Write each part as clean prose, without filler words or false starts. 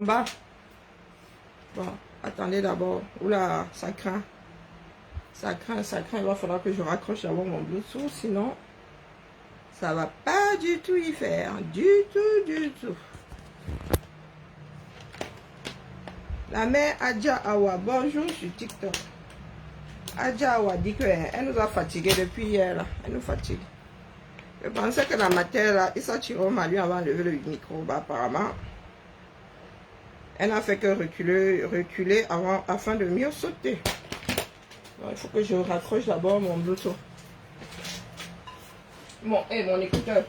Bas. Bon, attendez d'abord. Oula, ça craint. Ça craint, ça craint. Il va falloir que je raccroche d'abord mon Bluetooth, sinon ça va pas du tout y faire. Du tout, du tout. La mère Adja Awa, bonjour sur TikTok. Adja Awa dit qu'elle nous a fatigués depuis hier. Là. Elle nous fatigue. Je pensais que la matière, là, Issa Chiroma lui avant levé le micro. Bah, apparemment, elle n'a fait que reculer afin de mieux sauter. Donc, il faut que je raccroche d'abord mon Bluetooth. Mon écouteur.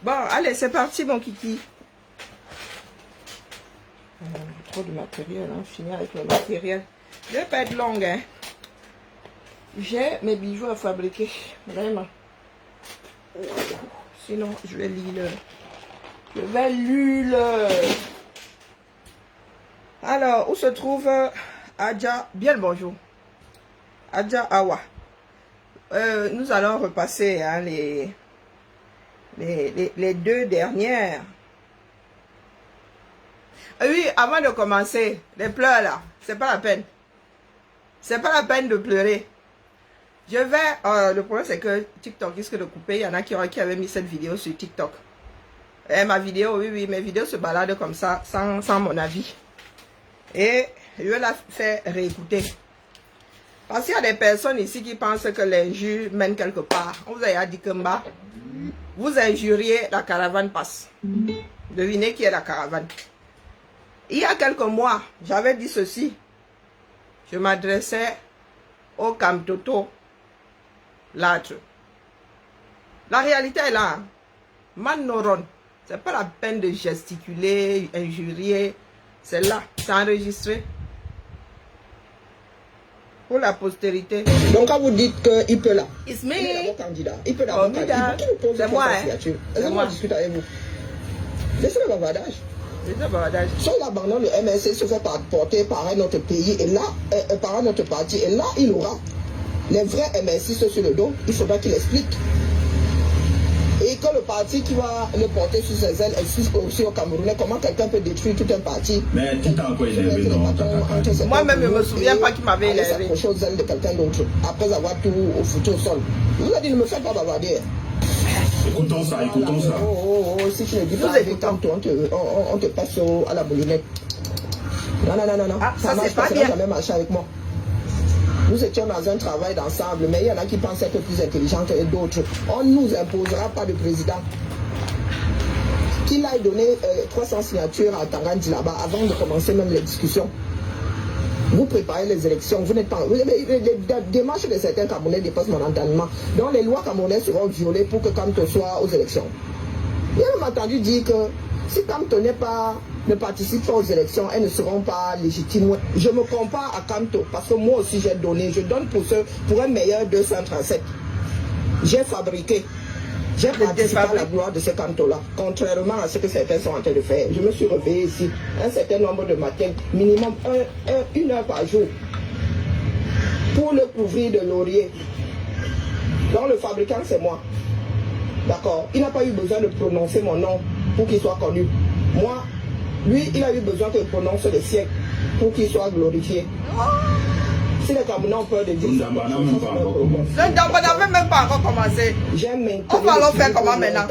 Bon, allez, c'est parti, mon kiki. Trop de matériel, hein. Finir avec le matériel. Je vais pas être longue, hein. J'ai mes bijoux à fabriquer, vraiment. Sinon, je vais lire. Je vais lire. Alors, où se trouve Adja? Bien le bonjour. Adja Awa. Nous allons repasser hein, les deux dernières. Oui, avant de commencer, les pleurs là, c'est pas la peine. C'est pas la peine de pleurer. Je vais, le problème c'est que TikTok risque de couper. Il y en a qui avaient mis cette vidéo sur TikTok. Et ma vidéo, oui, mes vidéos se baladent comme ça, sans mon avis. Et je vais la faire réécouter. Parce qu'il y a des personnes ici qui pensent que l'injure mène quelque part. On vous a dit que vous injuriez, la caravane passe. Devinez qui est la caravane. Il y a quelques mois, j'avais dit ceci. Je m'adressais au Kamtoto Latre. La réalité est là. Manoron. C'est pas la peine de gesticuler, injurier. C'est là. C'est enregistré. Pour la postérité. Donc quand vous dites qu'il peut là, It's il est me. d'abord candidat. Il peut d'abord candidat. C'est moi. C'est moi. Discute avec vous. Laissez le bavardage. Sur l'abandon de MSC se fait porter par un autre pays et là, par un autre parti. Et là, il aura les vrais MSC sur le dos. Il faudra qu'il explique. Et que le parti qui va le porter sur ses ailes existe aussi au Camerounais. Comment quelqu'un peut détruire tout un parti? Mais tu t'as encore énervé, non? Moi-même, je ne me souviens pas qui m'avait énervé. S'accrocher aux ailes de quelqu'un d'autre après avoir tout foutu au sol. Je vous ai dit, ne me faites pas bavarder. Écoutons ça, écoutons ça. Si tu ne dis pas avec tantôt, on te passe à la boulinette. Non. Ah, ça marche c'est pas ça bien. n'a jamais marché avec moi. Nous étions dans un travail d'ensemble, mais il y en a qui pensent être plus intelligents que d'autres. On ne nous imposera pas de président. Qu'il aille donner 300 signatures à Tangandi là-bas avant de commencer même les discussions. Vous préparez les élections, vous n'êtes pas... Les démarches de certains Camerounais dépassent mon entendement. Donc les lois camerounaises seront violées pour que Kamto soit aux élections. J'ai même entendu dire que si Kamto ne participe pas aux élections, elles ne seront pas légitimes. Je me compare à Kamto parce que moi aussi j'ai donné. Je donne pour un meilleur 237. J'ai fabriqué. J'ai participé à la gloire de ce Kamto-là, contrairement à ce que certains sont en train de faire. Je me suis réveillé ici un certain nombre de matins, minimum une heure par jour, pour le couvrir de laurier. Donc le fabricant, c'est moi. D'accord? Il n'a pas eu besoin de prononcer mon nom pour qu'il soit connu. Moi, lui, il a eu besoin que je prononce le siècle pour qu'il soit glorifié. Si les Camerounais ont peur de dire ça, Le Ndamba n'avait même pas encore commencé. On va le faire comment maintenant?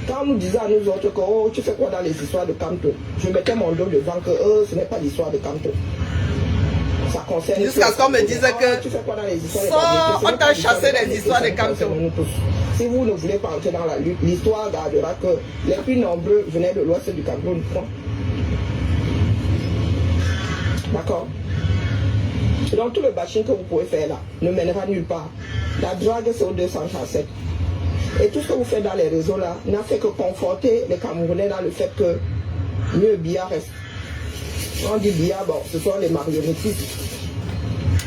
Quand nous disions à nous autres que oh, tu fais quoi dans les histoires de Kamto, je mettais mon dos devant que ce n'est pas l'histoire de Kamto. Ça concerne. Jusqu'à ce qu'on me dise que tu fais quoi dans les histoires on t'a chassé les histoires de Kamto. Si vous ne voulez pas entrer dans la lutte, l'histoire gardera que les plus nombreux venaient de l'ouest du Cameroun. D'accord? Donc tout le bashing que vous pouvez faire là ne mènera nulle part. La drogue c'est au 237. Et tout ce que vous faites dans les réseaux là n'a fait que conforter les Camerounais dans le fait que mieux Biya reste. On dit Biya, bon, ce sont les marionnettistes.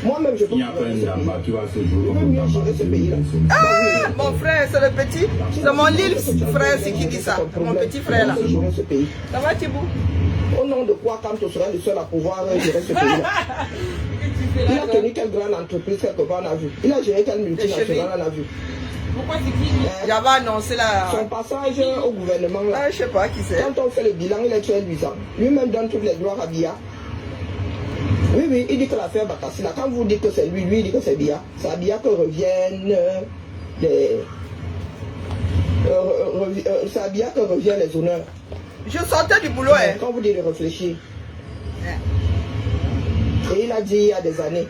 Moi-même, je peux Il y a pas un Damba qui va se jouer mieux gérer ce pays-là. Ah, mon frère, c'est le petit. C'est mon Lille frère, c'est qui dit ça. Mon petit frère là. Gérer ce pays. Ça va, Thibou? Au nom de quoi, quand tu seras le seul à pouvoir gérer ce pays-là? Il a tenu quelle grande entreprise quelque part, on a vu. Il a géré quelle multinationale, on a vu. Pourquoi c'est qui lui? J'avais annoncé la... Son passage au gouvernement, là, Ah, je sais pas qui c'est. quand on fait le bilan, il est très luisant. Lui-même donne toutes les gloires à Biya. Oui, oui, il dit que l'affaire Bakassi, là, quand vous dites que c'est lui, lui il dit que c'est Biya. C'est à Biya que reviennent les... c'est à Biya que reviennent les honneurs. Je sortais du boulot, hein. Quand vous dites de réfléchir. Et il a dit il y a des années.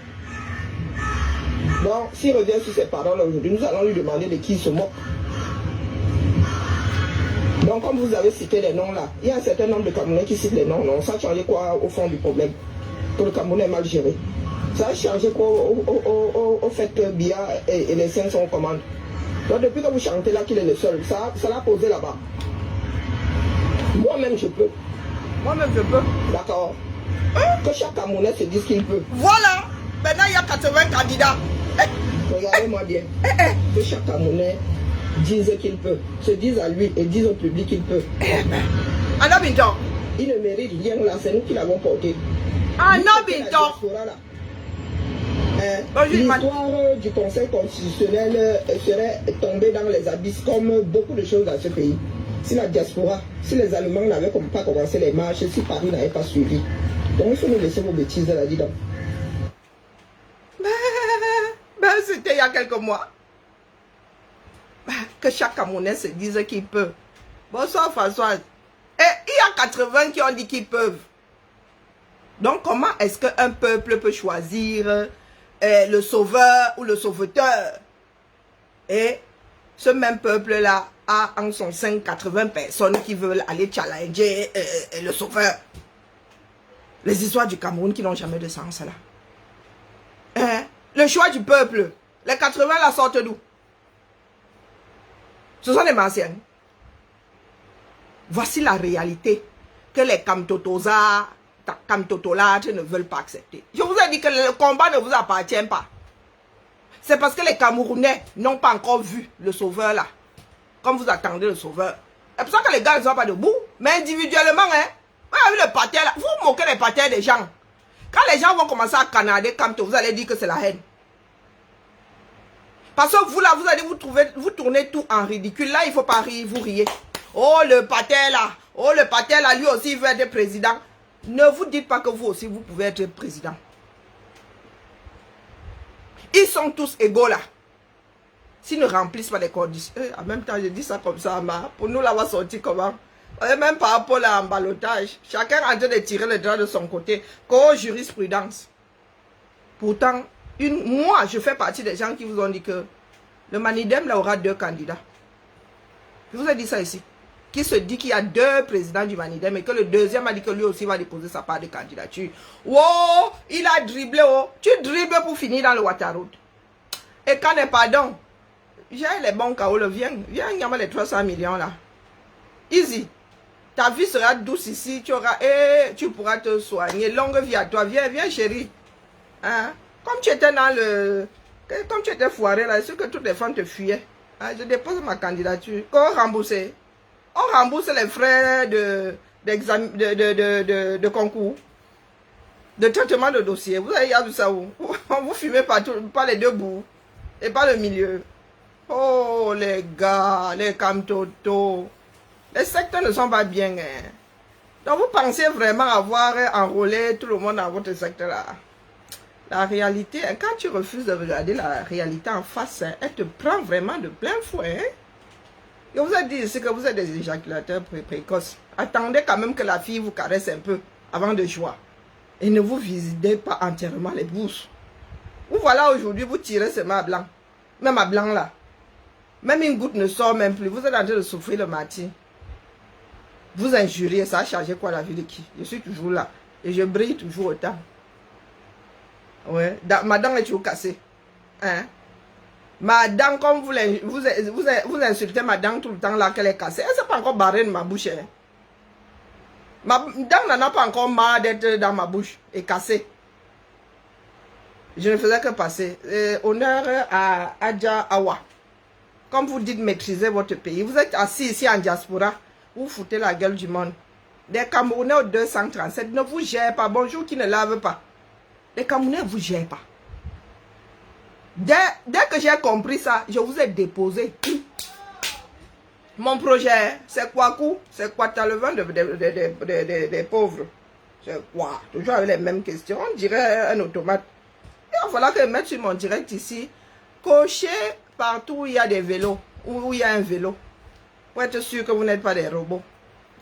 Donc, s'il revient sur ses paroles aujourd'hui, nous allons lui demander de qui il se moque. Donc, comme vous avez cité les noms là, il y a un certain nombre de Camerounais qui citent les noms. Non, ça a changé quoi au fond du problème? Que le Cameroun est mal géré. Ça a changé quoi au fait que Biya et les siens sont aux commandes. Donc, depuis que vous chantez là qu'il est le seul, ça l'a posé là-bas. Moi-même, je peux. Moi-même, je peux. D'accord. Que chaque Camerounais se dise qu'il peut. Voilà. Maintenant, il y a 80 candidats. Regardez-moi bien. Que chaque Camerounais dise qu'il peut. Se dise à lui et dise au public qu'il peut. Anna Binton. Il ne mérite rien là, c'est nous qui l'avons porté. Anna Binton. L'histoire du Conseil constitutionnel serait tombée dans les abysses comme beaucoup de choses dans ce pays. Si la diaspora, si les Allemands n'avaient pas commencé les marches, si Paris n'avait pas suivi. Donc il faut nous laisser vos bêtises là, dis donc. Ben, c'était il y a quelques mois. Que chaque Camerounais se dise qu'il peut. Bonsoir Françoise. Et il y a 80 qui ont dit qu'ils peuvent. Donc comment est-ce qu'un peuple peut choisir le sauveur ou le sauveteur? Et ce même peuple-là a en son sein 80 personnes qui veulent aller challenger le sauveur. Les histoires du Cameroun qui n'ont jamais de sens là. Hein? Le choix du peuple. Les 80 la sortent d'où? Ce sont les Martiens. Voici la réalité que les Kamtotosa, Kamtotolâtres ne veulent pas accepter. Je vous ai dit que le combat ne vous appartient pas. C'est parce que les Camerounais n'ont pas encore vu le sauveur là. Comme vous attendez le sauveur. C'est pour ça que les gars ne sont pas debout. Mais individuellement, hein. Vous avez le patin là. Vous moquez les patins des gens. Quand les gens vont commencer à canader Kamto, vous allez dire que c'est la haine. Parce que vous là, vous allez vous tournez tout en ridicule. Là, il ne faut pas rire, vous riez. Oh, le patin là. Oh, le patin là, lui aussi, il veut être président. Ne vous dites pas que vous aussi, vous pouvez être président. Ils sont tous égaux là. S'ils ne remplissent pas les conditions. En même temps, je dis ça comme ça, mais pour nous, là, on va sortir comment? Même par rapport à l'embalotage. Chacun est en train de tirer le drap de son côté. Qu'aux jurisprudence. Pourtant, moi, je fais partie des gens qui vous ont dit que le Manidem là aura 2 candidats. Je vous ai dit ça ici. Qui se dit qu'il y a 2 présidents du Manidem et que le deuxième a dit que lui aussi va déposer sa part de candidature. Oh, il a dribblé. Oh, tu dribbles pour finir dans le Waterroad. Et quand n'est pardon, j'ai les bons Kaolo, viens, il y a les 300 millions là. Easy. Ta vie sera douce ici, tu pourras te soigner. Longue vie à toi. Viens chérie. Hein? Comme tu étais dans le... Comme tu étais foiré là, c'est sûr que toutes les femmes te fuyaient. Hein? Je dépose ma candidature. Qu'on rembourse. On rembourse les frais de concours. De traitement de dossier. Vous avez vu ça où? Vous fumez pas les 2 bouts. Et pas le milieu. Oh les gars, les Kamtoto. Les secteurs ne sont pas bien. Hein. Donc vous pensez vraiment avoir enrôlé tout le monde dans votre secteur là? La réalité, quand tu refuses de regarder la réalité en face, elle te prend vraiment de plein fouet. Hein? Je vous ai dit ici que vous êtes des éjaculateurs précoces. Attendez quand même que la fille vous caresse un peu avant de jouer. Et ne vous visitez pas entièrement les bouches. Vous voilà aujourd'hui, vous tirez seulement à blanc. Même à blanc là. Même une goutte ne sort même plus. Vous êtes en train de souffrir le matin. Vous injuriez, ça a changé quoi la vie de qui? Je suis toujours là. Et je brille toujours autant. Ouais. Ma dent est toujours cassée. Hein? Ma dent, comme vous insultez ma dent tout le temps là qu'elle est cassée, elle ne s'est pas encore barrée de ma bouche. Hein. Ma dent n'en a pas encore marre d'être dans ma bouche et cassée. Je ne faisais que passer. Honneur à Adja Awa. Comme vous dites maîtriser votre pays, vous êtes assis ici en diaspora, vous foutez la gueule du monde. Des Camerounais au 237 ne vous gèrent pas. Bonjour qui ne lave pas. Les Camerounais ne vous gèrent pas. Dès que j'ai compris ça, je vous ai déposé. Mon projet, c'est quoi coup? C'est quoi t'as le vent des pauvres? C'est quoi? Toujours avec les mêmes questions. On dirait un automate. Il va falloir que je mette sur mon direct ici. Cocher partout où il y a des vélos. Où il y a un vélo. Pour être sûr que vous n'êtes pas des robots.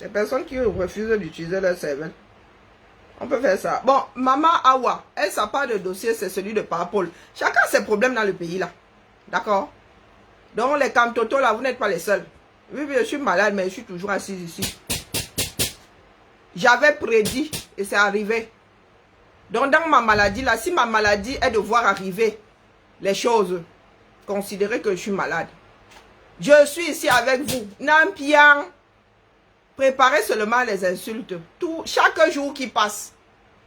Des personnes qui refusent d'utiliser leur cervelle. On peut faire ça. Bon, Maman Awa, elle, sa part de dossier, c'est celui de Parapol. Chacun a ses problèmes dans le pays, là. D'accord? Donc, les camtotos, là, vous n'êtes pas les seuls. Oui, je suis malade, mais je suis toujours assise ici. J'avais prédit, et c'est arrivé. Donc, dans ma maladie, là, si ma maladie est de voir arriver les choses, considérez que je suis malade. Je suis ici avec vous. Nampian. Préparez seulement les insultes. Chaque jour qui passe,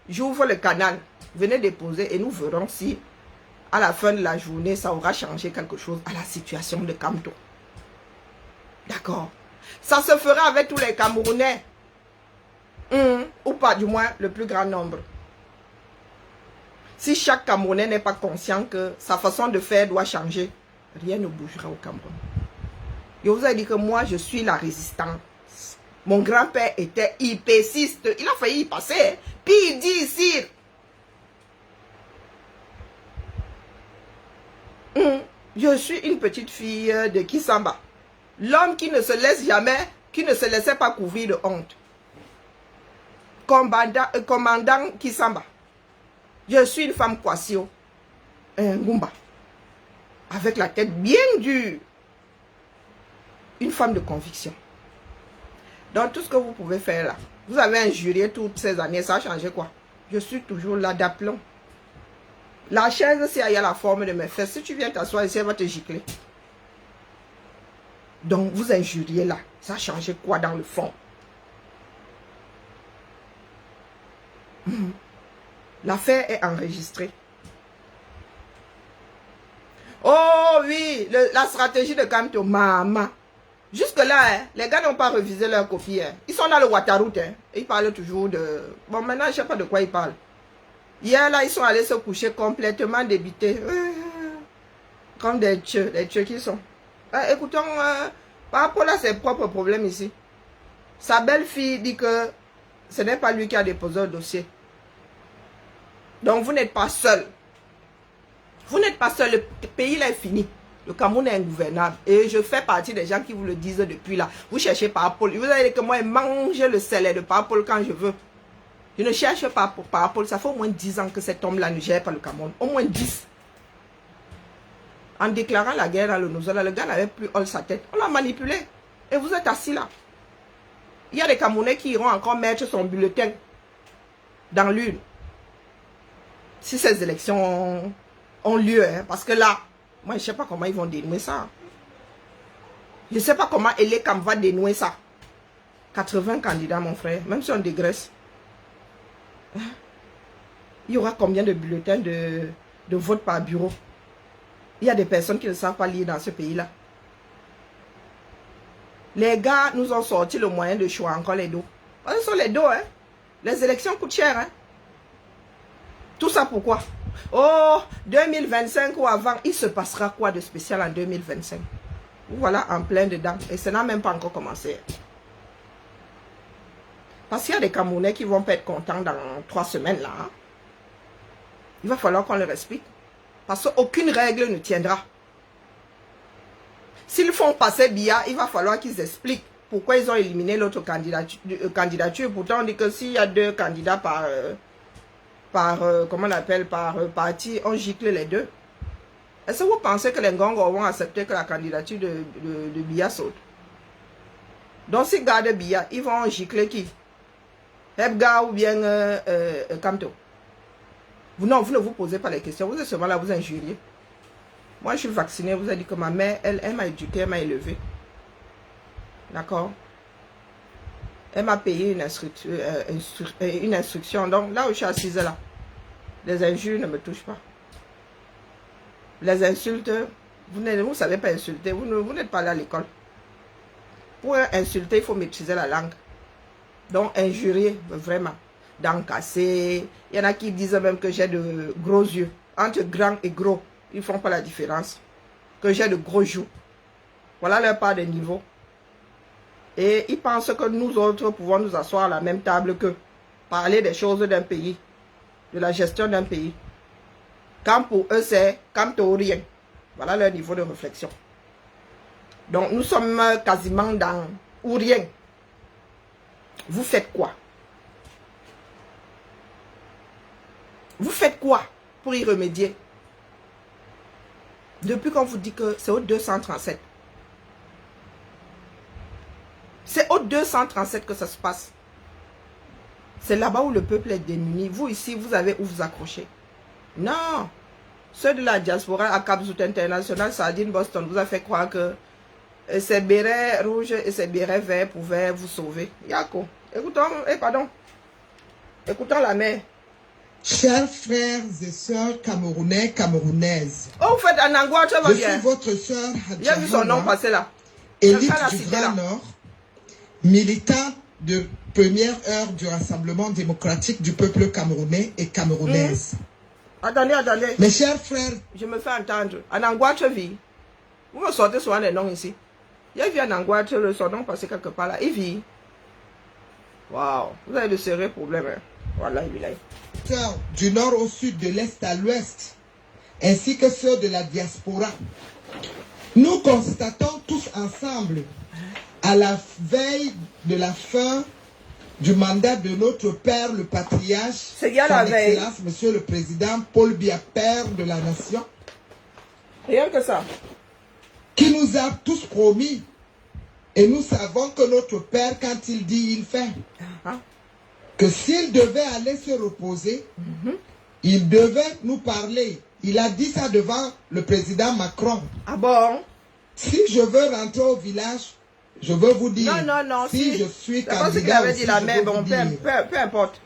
j'ouvre le canal. Venez déposer et nous verrons si, à la fin de la journée, ça aura changé quelque chose à la situation de Kamto. D'accord. Ça se fera avec tous les Camerounais. Ou pas, du moins, le plus grand nombre. Si chaque Camerounais n'est pas conscient que sa façon de faire doit changer, rien ne bougera au Cameroun. Je vous ai dit que moi, je suis la résistante. Mon grand-père était hypéciste. Il a failli y passer. Puis il dit ici. Je suis une petite fille de Kisamba. L'homme qui ne se laisse jamais, qui ne se laissait pas couvrir de honte. Commandant Kisamba. Je suis une femme Kwasio. Un Goumba. Avec la tête bien dure. Une femme de conviction. Donc, tout ce que vous pouvez faire là, vous avez injurié toutes ces années, ça a changé quoi? Je suis toujours là d'aplomb. La chaise, si elle a la forme de mes fesses, si tu viens t'asseoir ici, elle va te gicler. Donc, vous injuriez là, ça a changé quoi dans le fond? L'affaire est enregistrée. Oh oui, la stratégie de Kamto, maman. Jusque-là, hein, les gars n'ont pas révisé leur copie. Hein. Ils sont dans le Waterroute. Hein. Ils parlent toujours de... Bon, maintenant, je ne sais pas de quoi ils parlent. Hier, là, ils sont allés se coucher complètement débités. Comme des tcheux qui sont. Écoutons, par rapport à ses propres problèmes ici. Sa belle-fille dit que ce n'est pas lui qui a déposé le dossier. Donc, vous n'êtes pas seul. Vous n'êtes pas seul. Le pays, là, est fini. Le Cameroun est ingouvernable. Et je fais partie des gens qui vous le disent depuis là. Vous cherchez Parapol. Vous allez dire que moi, je mange le sel de Parapol quand je veux. Je ne cherche pas pour Parapol. Ça fait au moins 10 ans que cet homme-là ne gère pas le Cameroun. Au moins 10. En déclarant la guerre à l'Onozola, le gars n'avait plus hors sa tête. On l'a manipulé. Et vous êtes assis là. Il y a des Camerounais qui iront encore mettre son bulletin dans l'urne. Si ces élections ont lieu. Hein, parce que là, moi, je ne sais pas comment ils vont dénouer ça. Je ne sais pas comment Elekam va dénouer ça. 80 candidats, mon frère. Même si on dégraisse. Il y aura combien de bulletins de vote par bureau? Il y a des personnes qui ne savent pas lire dans ce pays-là. Les gars nous ont sorti le moyen de choix encore les dos. Ce sont les dos, hein. Les élections coûtent cher, hein. Tout ça pourquoi? Oh, 2025 ou avant, il se passera quoi de spécial en 2025? Voilà, en plein dedans. Et ça n'a même pas encore commencé. Parce qu'il y a des Camerounais qui vont pas être contents dans 3 semaines là. Hein? Il va falloir qu'on leur explique. Parce qu'aucune règle ne tiendra. S'ils font passer Biya, il va falloir qu'ils expliquent pourquoi ils ont éliminé l'autre candidature. Pourtant, on dit que s'il y a 2 candidats comment on appelle, par parti, on gicle les 2. Est-ce que vous pensez que les Ngongos vont accepter que la candidature de Biya saute? Donc, s'ils gardent Biya, ils vont gicler qui? Hebga ou bien Kamto? Non, vous ne vous posez pas les questions. Vous êtes seulement là, vous injuriez. Moi, je suis vaccinée. Vous avez dit que ma mère, elle m'a éduquée, elle m'a élevée. D'accord? Elle m'a payé une instruction. Donc, là où je suis assise là, les injures ne me touchent pas. Les insultes, vous ne savez pas insulter. Vous n'êtes pas allé à l'école. Pour insulter, il faut maîtriser la langue. Donc, injurier, vraiment. D'encasser. Il y en a qui disent même que j'ai de gros yeux. Entre grand et gros, ils ne font pas la différence. Que j'ai de gros joues. Voilà leur part de niveau. Et ils pensent que nous autres pouvons nous asseoir à la même table que parler des choses d'un pays, de la gestion d'un pays. Quand pour eux c'est quand ou rien. Voilà leur niveau de réflexion. Donc nous sommes quasiment dans ou rien. Vous faites quoi? Vous faites quoi pour y remédier? Depuis qu'on vous dit que c'est au 237. C'est au 237 que ça se passe. C'est là-bas où le peuple est démuni. Vous ici, vous avez où vous accrocher. Non. Ceux de la diaspora à Cap-Zout International, Sardine, Boston, vous a fait croire que ces bérets rouges et ces bérets verts pouvaient vous sauver. Yako. Écoutons la mère. Chers frères et sœurs camerounais, camerounaises, Oh, vous faites un angoisse, tu vas je bien. suis votre sœur J'ai vu son nom Hadjahana, passer là. élite Dans la du cité, Grand là. Nord, militant de première heure du Rassemblement démocratique du peuple camerounais et camerounaise. Attendez. Mes chers frères, Je me fais entendre. En angoisse, vie. Vous me sortez souvent des noms ici. Il y a vu un angoisse, son nom passé quelque part là. Il vit. Waouh. Vous avez de sérieux problèmes. Hein. Voilà, il est là. sœurs du nord au sud, de l'est à l'ouest, ainsi que ceux de la diaspora, nous constatons tous ensemble, à la veille de la fin du mandat de notre père, le patriarche, C'est bien la son veille. Excellence, Monsieur le Président Paul Biya, père de la nation, Rien que ça. qui nous a tous promis, et nous savons que notre père, quand il dit, il fait, Hein? que s'il devait aller se reposer, il devait nous parler. Il a dit ça devant le président Macron. Ah bon? Si je veux rentrer au village, je veux vous dire, Non. si je suis C'est pas ce qu'il candidat avait aussi, dit la je mère. veux Bon, vous dire. peu importe.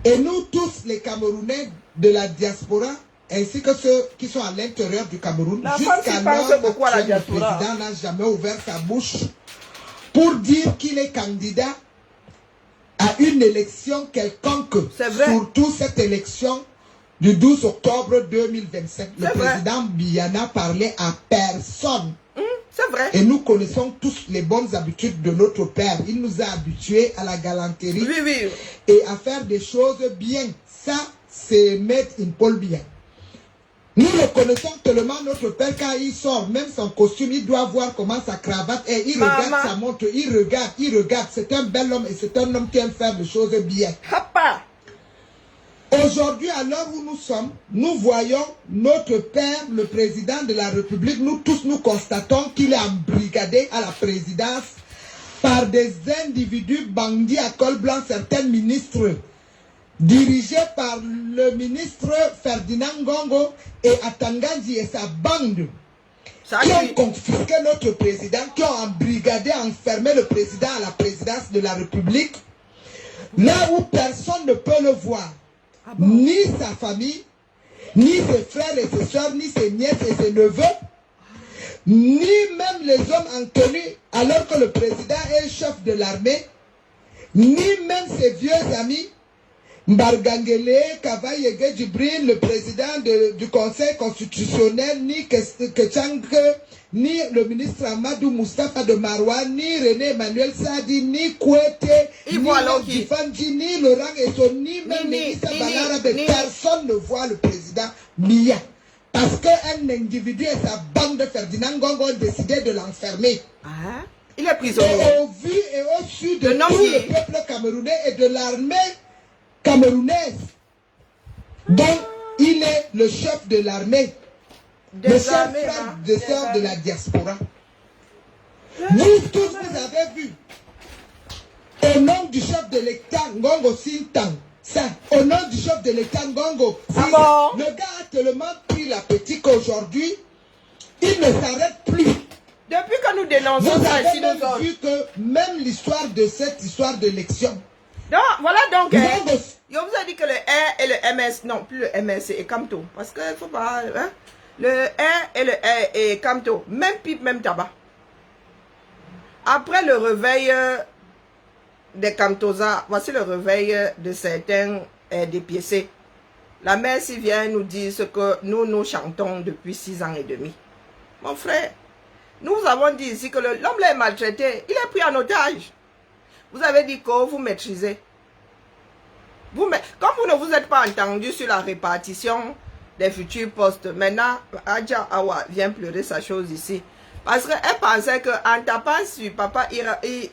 Et nous tous, les Camerounais de la diaspora, ainsi que ceux qui sont à l'intérieur du Cameroun, La femme jusqu'à qui pense l'heure beaucoup à la actuelle, le diaspora. président n'a jamais ouvert sa bouche pour dire qu'il est candidat à une élection quelconque. C'est vrai. Surtout cette élection du 12 octobre 2025. Le C'est vrai. président Biya n'a parlé à personne. C'est vrai. Et nous connaissons tous les bonnes habitudes de notre père. Il nous a habitués à la galanterie Oui. et à faire des choses bien. Ça, c'est Maître in Paul Biya. Nous reconnaissons tellement notre père quand il sort, même son costume, il doit voir comment sa cravate est. Il Maman. regarde sa montre, il regarde. C'est un bel homme et c'est un homme qui aime faire des choses bien. Hapa. Aujourd'hui, à l'heure où nous sommes, nous voyons notre père, le président de la République, nous tous nous constatons qu'il est embrigadé à la présidence par des individus bandits à col blanc, certains ministres, dirigés par le ministre Ferdinand Ngongo et Atanganji et sa bande, Ça qui ont lui. confisqué notre président, qui ont embrigadé, enfermé le président à la présidence de la République, là où personne ne peut le voir. Ah bon? Ni sa famille, ni ses frères et ses soeurs, ni ses nièces et ses neveux, ni même les hommes en tenue, alors que le président est chef de l'armée, ni même ses vieux amis, Mbargangele, Kavayege Djibril, le président du Conseil constitutionnel, ni Kechang, ni le ministre Amadou Moustapha de Maroua, ni René Emmanuel Sadi, ni Kouete, Il ni voit Loki. Fanji, ni Laurent Esso, ni même Mélissa Balarabe. ni- Personne ne voit le président Biya. Parce qu'un individu et sa bande de Ferdinand Ngongo ont décidé de l'enfermer. Ah, il est Et prisonnier. au vu et au su de Le nom tout qui- le peuple camerounais et de l'armée camerounaise, dont il est le chef de l'armée, mes Des chers armées, frères hein, et des sœurs de armées. la diaspora. Vous tous, vous avez vu, au nom du chef de l'État, Ngongo Sintang, ça, au nom du chef de l'État, Ngongo, Ah bon? le gars a tellement pris la petite qu'aujourd'hui, Il ne s'arrête plus. Depuis que nous dénonçons Vous ça avez ici, même nous autres. vu que même l'histoire de cette histoire d'élection. Donc, voilà donc. Vous hein, avez- je vous ai dit que le R et le MS, non, plus le MS et Camto. Parce qu'il ne faut pas. Hein, le R et le R et Camto. Même pipe, même tabac. Après le réveil des Camtosa, voici le réveil de certains dépiécés. La mère s'y vient nous dire ce que nous chantons depuis 6 ans et demi. Mon frère, nous avons dit ici que l'homme est maltraité. Il est pris en otage. Vous avez dit que vous maîtrisez. Comme vous ne vous êtes pas entendu sur la répartition des futurs postes, maintenant, Adja Awa vient pleurer sa chose ici. Parce qu'elle pensait qu'en tapant sur Papa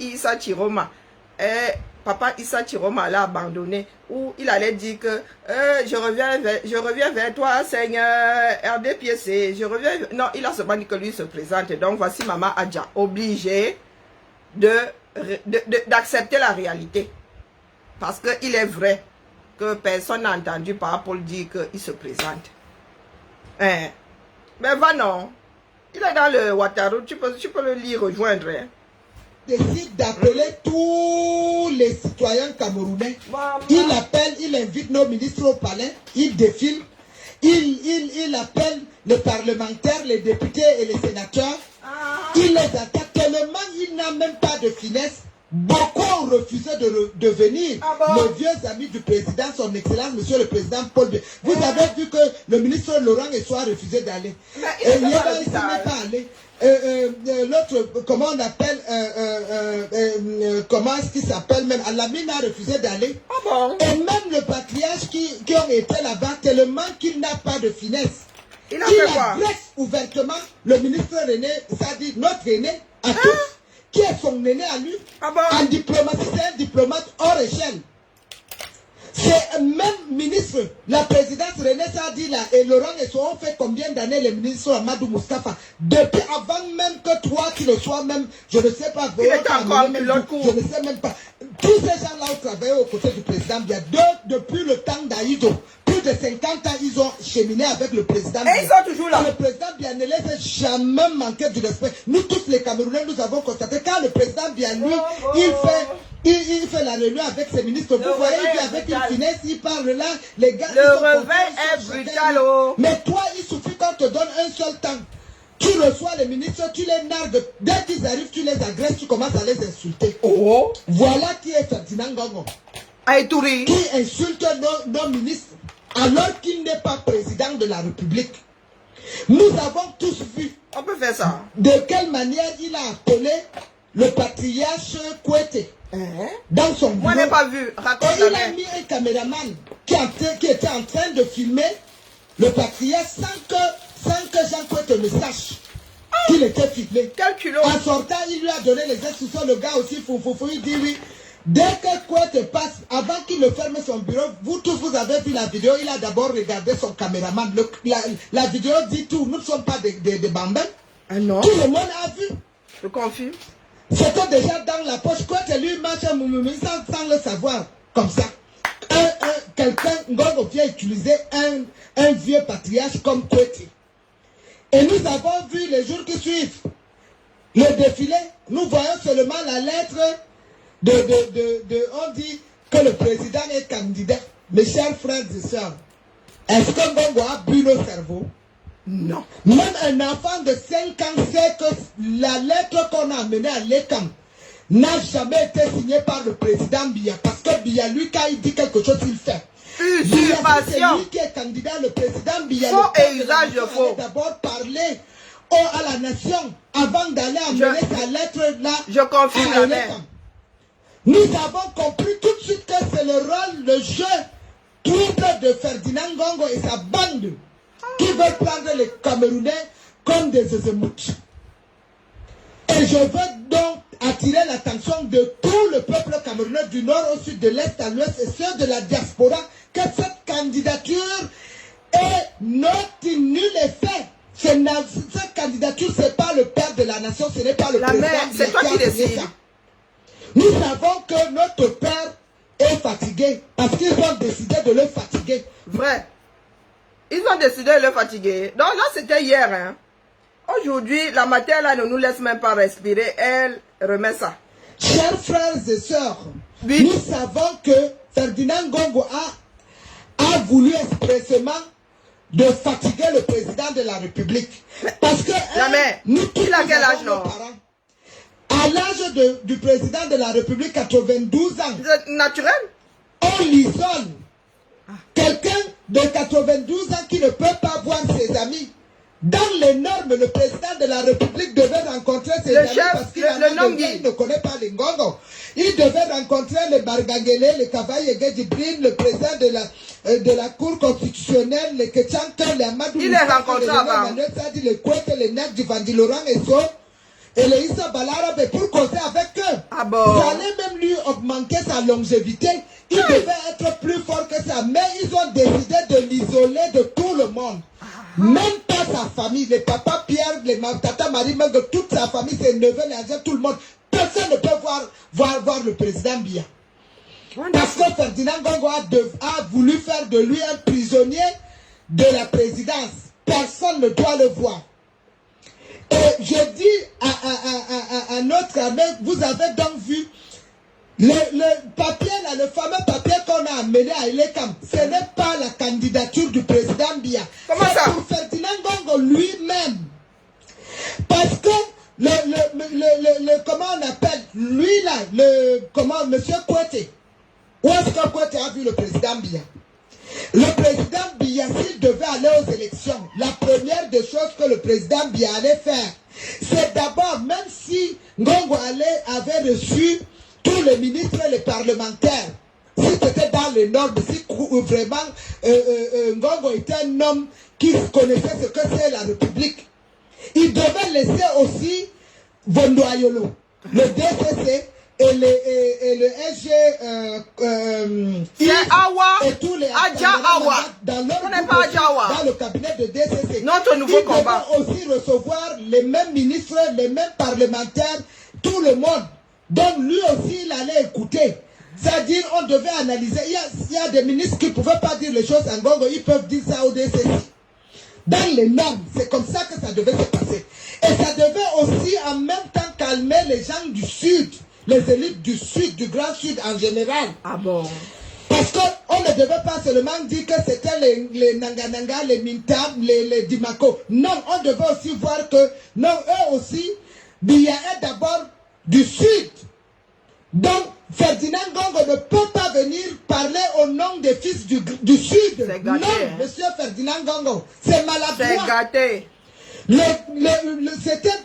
Issa Chiroma, Papa Issa Chiroma l'a abandonné, ou il allait dire que je reviens vers toi, Seigneur, RDPC, je reviens. Non, il a seulement dit que lui se présente. Donc voici Maman Adja, obligée d'accepter la réalité. Parce qu'il est vrai que personne n'a entendu par Paul dire qu'il se présente. Hein? Mais va non. Il est dans le Wataru, tu peux le lire, rejoindre. Hein? Décide d'appeler tous les citoyens camerounais. Maman. Il invite nos ministres au palais, il défile, il appelle les parlementaires, les députés et les sénateurs. Il les attaque tellement, il n'a même pas de finesse. Beaucoup ont refusé de venir. Les vieux amis du président, son excellence, monsieur le président Paul Biya. Vous avez vu que le ministre Laurent Essoir a refusé d'aller. Il n'est pas allé. L'autre, comment on appelle, comment est-ce qu'il s'appelle même, Alamine a refusé d'aller. Et même le patriarche qui ont été là-bas, tellement qu'il n'a pas de finesse. Il a fait quoi? Agresse ouvertement le ministre René Sadi, notre aîné, à tous, qui est son aîné à lui. En diplomatie, c'est un diplomate hors échelle. C'est même ministre, la présidente René Sadi là, et Laurent Essoir ont fait combien d'années les ministres Amadou Moustapha? Depuis avant même que toi tu le sois même, je ne sais pas, il est encore même je ne sais même pas. Tous ces gens-là ont travaillé aux côtés du président Biya. Depuis le temps d'Aïdo, plus de 50 ans, ils ont cheminé avec le président Biya. Et ils sont toujours là. Le président Biya ne laisse jamais manquer du respect. Nous tous les Camerounais, nous avons constaté quand le président Biya, lui, il fait la réunion avec ses ministres. Vous voyez, il vient avec une finesse, il parle là, les gars. Le réveil est brutal. Mais toi, il suffit qu'on te donne un seul temps. Tu reçois les ministres, tu les nargues. Dès qu'ils arrivent, tu les agresses, tu commences à les insulter. Voilà qui est Ferdinand Ngongo. Qui insulte nos ministres alors qu'il n'est pas président de la République. Nous avons tous vu. On peut faire ça. De quelle manière il a appelé le patriarche Kouete dans son bureau. Moi, je n'ai pas vu. Et il a mis un caméraman qui était en train de filmer le patriarche sans que Jean Kouete ne sache qu'il était filmé. Quel culot. En sortant, il lui a donné les instructions. Le gars aussi, il dit oui. Dès que Kouete passe, avant qu'il ne ferme son bureau, vous tous, vous avez vu la vidéo, il a d'abord regardé son caméraman. La vidéo dit tout. Nous ne sommes pas des bambins. Ah non. Tout le monde a vu. Je confirme. C'était déjà dans la poche. Kouete lui marche sans le savoir. Comme ça. Quelqu'un, Ngongo vient utiliser un vieux patriarche comme Kouete. Et nous avons vu les jours qui suivent le défilé. Nous voyons seulement la lettre on dit que le président est candidat. Mes chers frères et sœurs, est-ce que Ngongo a bu nos cerveaux? Non. Même un enfant de 5 ans sait que la lettre qu'on a amenée à l'ECAM n'a jamais été signée par le président Biya. Parce que Biya, lui, quand il dit quelque chose, il fait. Usurpation. C'est lui qui est candidat, le président Biya. Faux et usage de faux. D'abord parler à la nation avant d'aller amener sa lettre là. Je confirme la mère. Nous avons compris tout de suite que c'est le jeu trouble de Ferdinand Ngongo et sa bande qui veulent prendre les Camerounais comme des émeutes. Et je veux donc attirer l'attention de tout le peuple camerounais du nord au sud, de l'est à l'ouest et ceux de la diaspora que cette candidature est nul et fait. Cette candidature, ce n'est pas le père de la nation, ce n'est pas le président. C'est toi qui décides. Nous savons que notre père est fatigué parce qu'ils ont décidé de le fatiguer. Vrai. Ils ont décidé de le fatiguer. Donc là, c'était hier. Hein. Aujourd'hui, la matière là ne nous laisse même pas respirer. Elle remet ça. Chers frères et sœurs, Oui. nous savons que Ferdinand Ngongo a voulu expressément de fatiguer le président de la République. Parce que La mère, nous tous il a quel âge, avons nos non? parents. À l'âge du président de la République, 92 ans, C'est naturel? on l'isole. Quelqu'un de 92 ans qui ne peut pas voir ses amis. Dans les normes, le président de la République devait rencontrer ses Le amis chef, parce qu'il le ne connaît pas les Ngongo. Il devait rencontrer les Bargangele, les Kavaye Gedjibril, le président de la Cour constitutionnelle, les Ketchanka, les Amadou. Il est rencontré avant. Les Kouete, les Nek du Vandi Laurent et so. Et les Issa Balarabe pour causer avec eux. Ah bon? Ça allait même lui augmenter sa longévité. Il devait être plus fort que ça. Mais ils ont décidé de l'isoler de tout le monde. Même pas sa famille, les papas Pierre, les tata Marie, même de toute sa famille, ses neveux, les anciens, tout le monde. Personne ne peut voir le président Biya. Parce que Ferdinand Ngongo a voulu faire de lui un prisonnier de la présidence. Personne ne doit le voir. Et je dis à notre armée, vous avez donc vu le papier là, le fameux papier qu'on a amené à Ilekam, ce n'est pas la candidature du président Biya. Comment ça? C'est pour Ferdinand Ngongo lui-même. Parce que comment on appelle, lui là, monsieur Kouete, où est-ce que Kouete a vu le président Biya? Le président Biya, s'il devait aller aux élections, la première des choses que le président Biya allait faire, c'est d'abord, même si Ngongo avait reçu tous les ministres et les parlementaires, si c'était dans les normes, si vraiment Ngongo était un homme qui connaissait ce que c'est la République, il devait laisser aussi Vondoayolo, le DCC, et le SG c'est Awa, et tous les Adja Awa. dans On n'est pas Adja Awa. dans le cabinet de DCC. Notre nouveau combat. Ils devaient aussi recevoir les mêmes ministres, les mêmes parlementaires, tout le monde. Donc lui aussi, il allait écouter. C'est-à-dire, on devait analyser. Il y a des ministres qui ne pouvaient pas dire les choses en Ngongo, ils peuvent dire ça au DCC. Dans les normes, c'est comme ça que ça devait se passer. Et ça devait aussi en même temps calmer les gens du Sud, les élites du Sud, du Grand Sud en général. Ah bon? Parce qu'on ne devait pas seulement dire que c'était les Nangananga, les Mintab, les Dimako. Non, on devait aussi voir que, non, eux aussi, Biya est d'abord du Sud. Donc, Ferdinand Ngongo ne peut pas venir parler au nom des fils du Sud. C'est gâté, non, hein? monsieur Ferdinand Ngongo, c'est maladroit. C'est gâté.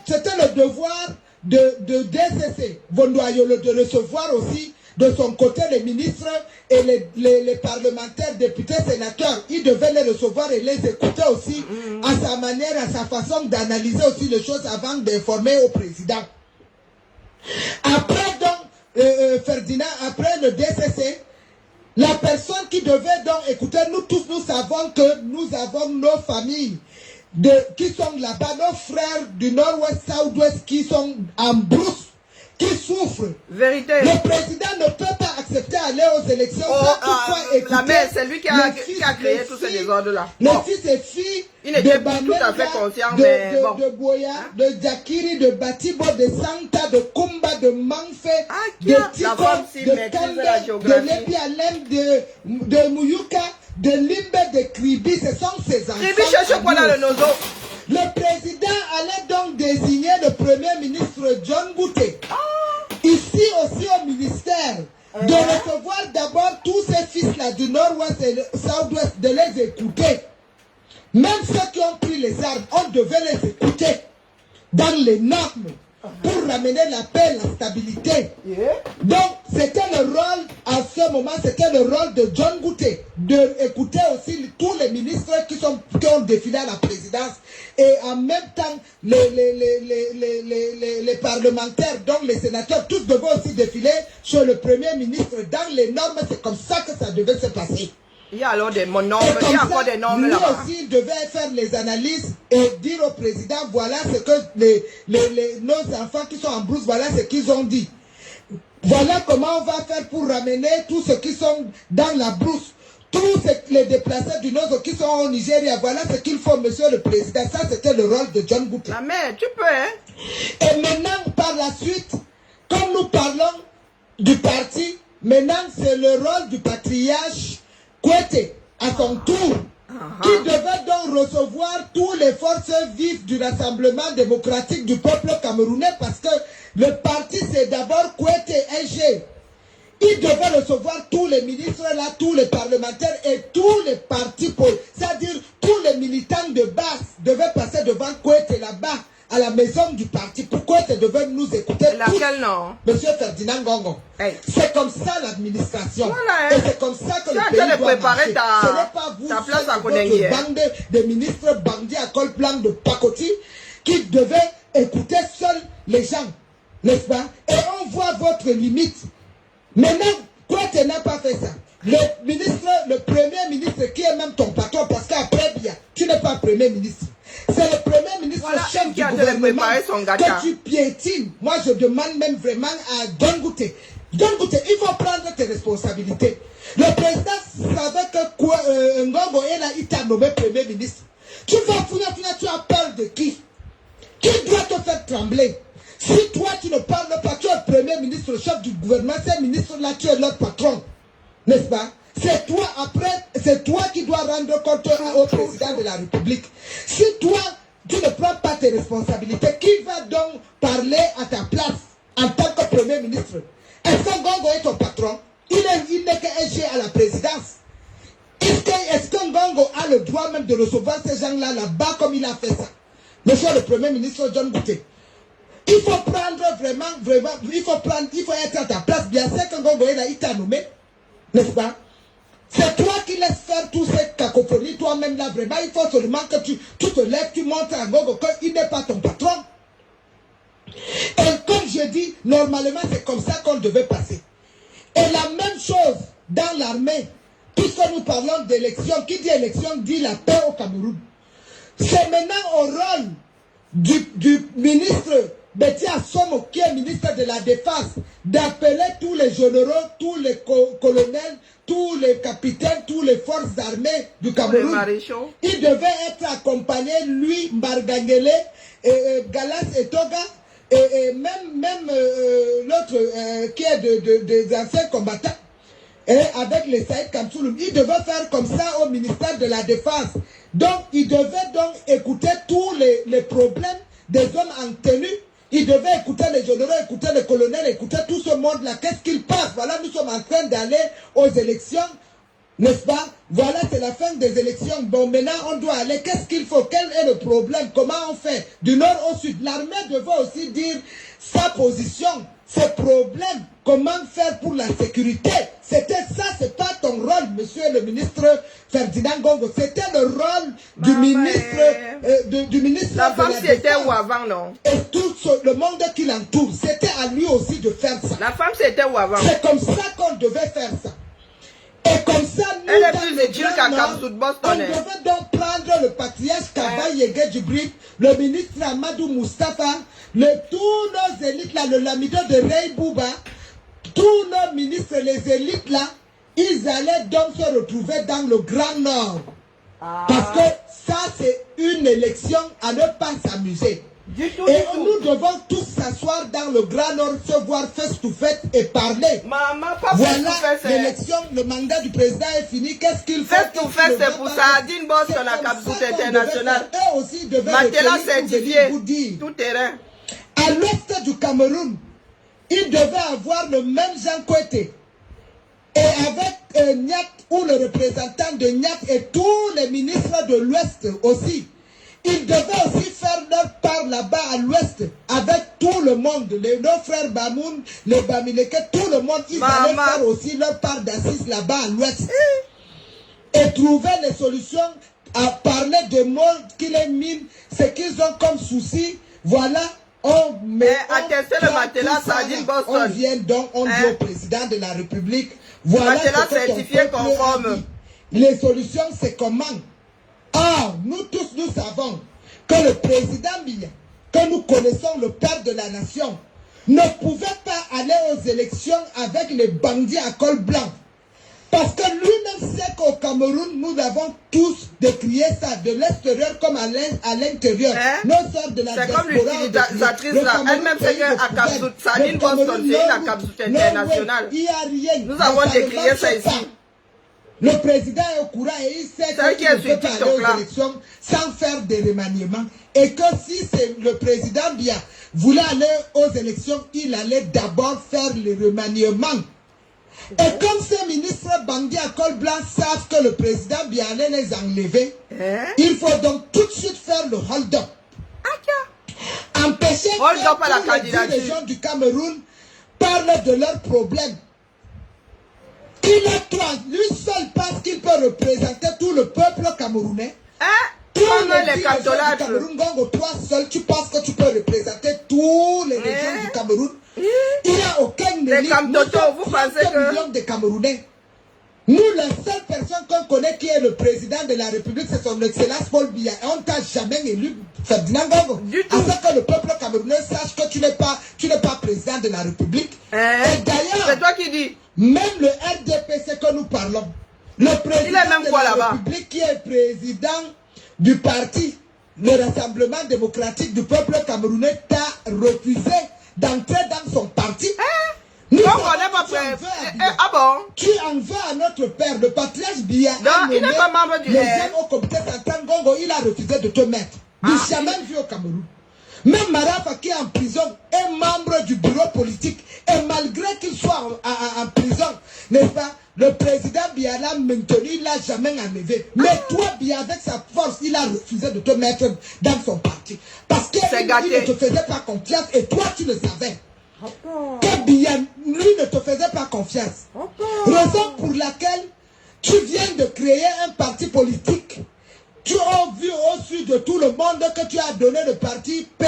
C'était le devoir de DCC, Vondoayolo, de recevoir aussi de son côté les ministres et les parlementaires, députés, sénateurs. Il devait les recevoir et les écouter aussi à sa manière, à sa façon d'analyser aussi les choses avant d'informer au président. Après donc, Ferdinand, après le DCC, la personne qui devait donc écouter, nous tous nous savons que nous avons nos familles qui sont là-bas, nos frères du nord-ouest, south-ouest qui sont en brousse, qui souffrent. Vérité. Le président ne peut pas accepter d'aller aux élections sans toutefois écouter la mère, c'est lui qui a créé les tous ces filles, désordres-là. les Bon. fils et filles Il n'était de pas tout à fait Bamenga, conscient, mais bon. de Boya, de Jakiri, de Batibo, de Santa, de Kumba, de Manfe, Ah, de tiens, Tiko, la femme s'y de maîtrise la Kande, de géographie. Lebi Alem, de Muyuka, de Limbe, de Kribi. Ce sont ces enfants. Kribi cherche quoi dans le nozo? Le président allait donc désigner le premier ministre John Bouté. Ici aussi au ministère, de recevoir d'abord tous ces fils-là du nord-ouest et du sud-ouest, de les écouter. Même ceux qui ont pris les armes, on devait les écouter dans les normes pour ramener la paix, la stabilité. Donc, c'était le rôle, à ce moment, c'était le rôle de John Bouté, d'écouter aussi tous les ministres qui ont défilé à la présidence et en même temps les parlementaires, donc les sénateurs, tous devaient aussi défiler sur le premier ministre dans les normes. C'est comme ça que ça devait se passer. Il y a alors des normes, Et il y a comme encore ça, des normes lui là-bas. aussi, il devait faire les analyses et dire au président, voilà ce que nos enfants qui sont en brousse, voilà ce qu'ils ont dit. Voilà comment on va faire pour ramener tous ceux qui sont dans la brousse. tous les déplacés du Nord qui sont au Nigeria, voilà ce qu'il faut, monsieur le président. Ça, c'était le rôle de John Gouté. La mère, tu peux, hein? Et maintenant, par la suite, comme nous parlons du parti, maintenant, c'est le rôle du patriarche Kouété, à son tour, qui devait donc recevoir toutes les forces vives du Rassemblement démocratique du peuple camerounais, parce que le parti, c'est d'abord Kouété SG. Il devait recevoir tous les ministres là, tous les parlementaires et tous les partis politiques. C'est-à-dire tous les militants de base devaient passer devant Kouété là-bas, à la maison du parti. Pourquoi Kouété devait nous écouter? Laquelle non? Monsieur Ferdinand Ngongo. Hey. C'est comme ça l'administration. Voilà, hein. Et c'est comme ça que Tu le as pays de doit préparer marcher. Ce n'est pas vous, ta place à votre Konengi, hein. bande de ministres bandits à col blanc de pacotille qui devaient écouter seuls les gens. N'est-ce pas? Et on voit votre limite. Maintenant, Kouété n'a pas fait ça. Le premier ministre qui est même ton patron, parce qu'après, bien, tu n'es pas premier ministre. C'est le premier ministre, Voilà, chef qui du a de gouvernement préparer son gâteau. que tu piétines. Moi, je demande même vraiment à John Gouté. John Gouté, il faut prendre tes responsabilités. Le président savait que Ngongo est là, il t'a nommé premier ministre. Tu vas tu as peur de qui? Qui doit te faire trembler? Si toi, tu ne parles pas, tu es le premier ministre, le chef du gouvernement, c'est le ministre-là, tu es leur patron. N'est-ce pas? C'est toi, après, c'est toi qui dois rendre compte au président de la République. Si toi, tu ne prends pas tes responsabilités, qui va donc parler à ta place en tant que premier ministre? Est-ce que Ngongo est ton patron? Il n'est que SG à la présidence. Est-ce que Ngongo a le droit même de recevoir ces gens-là là-bas comme il a fait ça? Monsieur le premier ministre John Gouté. Il faut prendre vraiment, il faut être à ta place. Bien sûr que Ngongo est là, il t'a nommé. N'est-ce pas? C'est toi qui laisses faire toutes ces cacophonies, toi-même là, vraiment. Il faut seulement que tu te lèves, tu montres à Ngongo qu'il n'est pas ton patron. Et comme je dis, normalement, c'est comme ça qu'on devait passer. Et la même chose dans l'armée, puisque nous parlons d'élection, qui dit élection dit la paix au Cameroun. C'est maintenant au rôle du ministre Betty Assomo, qui est ministre de la Défense, d'appeler tous les généraux, tous les colonels, tous les capitaines, toutes les forces armées du Cameroun. Il devait être accompagné, lui, Mbargangele, Galas et Toga, et même l'autre qui est des anciens combattants, et avec les Saïd Kamsouloum. Il devait faire comme ça au ministère de la Défense. Donc, il devait donc écouter tous les problèmes des hommes en tenue. Il devait écouter les généraux, écouter les colonels, écouter tout ce monde-là. Qu'est-ce qu'il passe? Voilà, nous sommes en train d'aller aux élections, n'est-ce pas? Voilà, c'est la fin des élections. Bon, maintenant, on doit aller. Qu'est-ce qu'il faut? Quel est le problème? Comment on fait? Du nord au sud. L'armée devait aussi dire sa position, ses problèmes. Comment faire pour la sécurité? C'était ça, c'est pas ton rôle, monsieur le ministre Ferdinand Ngongo. C'était le rôle du ministre, du ministre. La femme, c'était où avant, non? Et tout le monde qui l'entoure, c'était à lui aussi de faire ça. La femme, c'était où avant? C'est comme ça qu'on devait faire ça. Et comme ça, nous, elle est plus utile qu'à Kamsoud Boston. On devait donc prendre le patriarche Kaba Yege Djibril, le ministre Amadou Moustapha, tous nos élites là, le lamido de Rey Bouba, tous nos ministres, les élites là, ils allaient donc se retrouver dans le Grand Nord. Parce que ça, c'est une élection à ne pas s'amuser. Nous devons tous s'asseoir dans le Grand Nord, se voir face to face et parler. Maman, pas voilà l'élection, le mandat du président est fini. Qu'est-ce qu'il fait? Face to face, c'est pour ça. Adine Boss sur la Kamsoud internationale. Eux aussi devaient Matela certifié, tout terrain. À l'ouest du Cameroun, il devait avoir le même Jean Kouété. Et avec Niat, ou le représentant de Niat et tous les ministres de l'ouest aussi. Ils devaient aussi faire leur part là-bas à l'ouest avec tout le monde, nos frères Bamoun, les Bamileke, tout le monde, ils allaient faire aussi leur part d'assise là-bas à l'ouest. Et trouver les solutions à parler de monde qui les mine, ce qu'ils ont comme souci, voilà, on met... On vient donc, on dit au président de la République, voilà ce que certifié conforme. Les solutions, c'est comment? Or, nous tous, nous savons que le président Biya, que nous connaissons le père de la nation, ne pouvait pas aller aux élections avec les bandits à col blanc. Parce que lui-même sait qu'au Cameroun, nous avons tous décrié ça, de l'extérieur comme à l'intérieur. Hein? Nos sœurs de la C'est comme diaspora ont décrié. l'utilisatrice Le là, Cameroun, elle-même sait pays de qu'à poubelle. Kapsout, Saline Le Boston, Cameroun, c'est une non, Kapsout non, internationale. il n'y a rien. Nous avons Mais décrié ne ça marche ici. pas. Le président est au courant et il sait C'est qu'il qui est ne sur peut pas TikTok, aller aux là. élections sans faire des remaniements. Et que si c'est le président Biya voulait aller aux élections, il allait d'abord faire les remaniements. Et comme ces ministres bandits à col blanc savent que le président Biya allait les enlever, Hein? il faut donc tout de suite faire le hold-up. Empêcher Hold-up à la que tous les candidature. dirigeants du Cameroun parlent de leurs problèmes. Il est toi, lui seul pense qu'il peut représenter tout le peuple camerounais. Hein? Tous On a les les dirigeants du captolâtres. Cameroun, Gongo, toi seul, tu penses que tu peux représenter tous les régions du Cameroun. Il n'y a aucun Les Camtoto, vous pensez que... millions de Camerounais. Nous, la seule personne qu'on connaît qui est le président de la République, c'est son excellence Paul Biya. Et on t'a jamais élu Ferdinand Gongo. Du tout. Afin que le peuple camerounais sache que tu n'es pas président de la République. Hein? Et d'ailleurs, C'est toi qui dis. même le RDPC que nous parlons, le président Il est même de quoi la là-bas? République qui est président du parti, le Rassemblement démocratique du peuple camerounais, t'a refusé d'entrer dans son parti. Nous Donc savons on n'est pas que tu en prêt. veux à Biya. Ah bon? Tu en veux à notre père, le patriarche Biya. Non, a il n'est nommé pas membre du les R. hommes au comité central Gongo, il a refusé de te mettre. Du jamais vu au Cameroun. Même Marafa qui est en prison est membre du bureau politique. Et malgré qu'il soit en prison, n'est-ce pas, le président Biya l'a maintenu, il l'a jamais enlevé. Mais toi, Biya, avec sa force, il a refusé de te mettre dans son parti. Parce qu'il ne te faisait pas confiance et toi, tu le savais. Que Biya, lui, ne te faisait pas confiance. Raison pour laquelle tu viens de créer un parti politique. Tu as vu au-dessus de tout le monde que tu as donné le parti PR,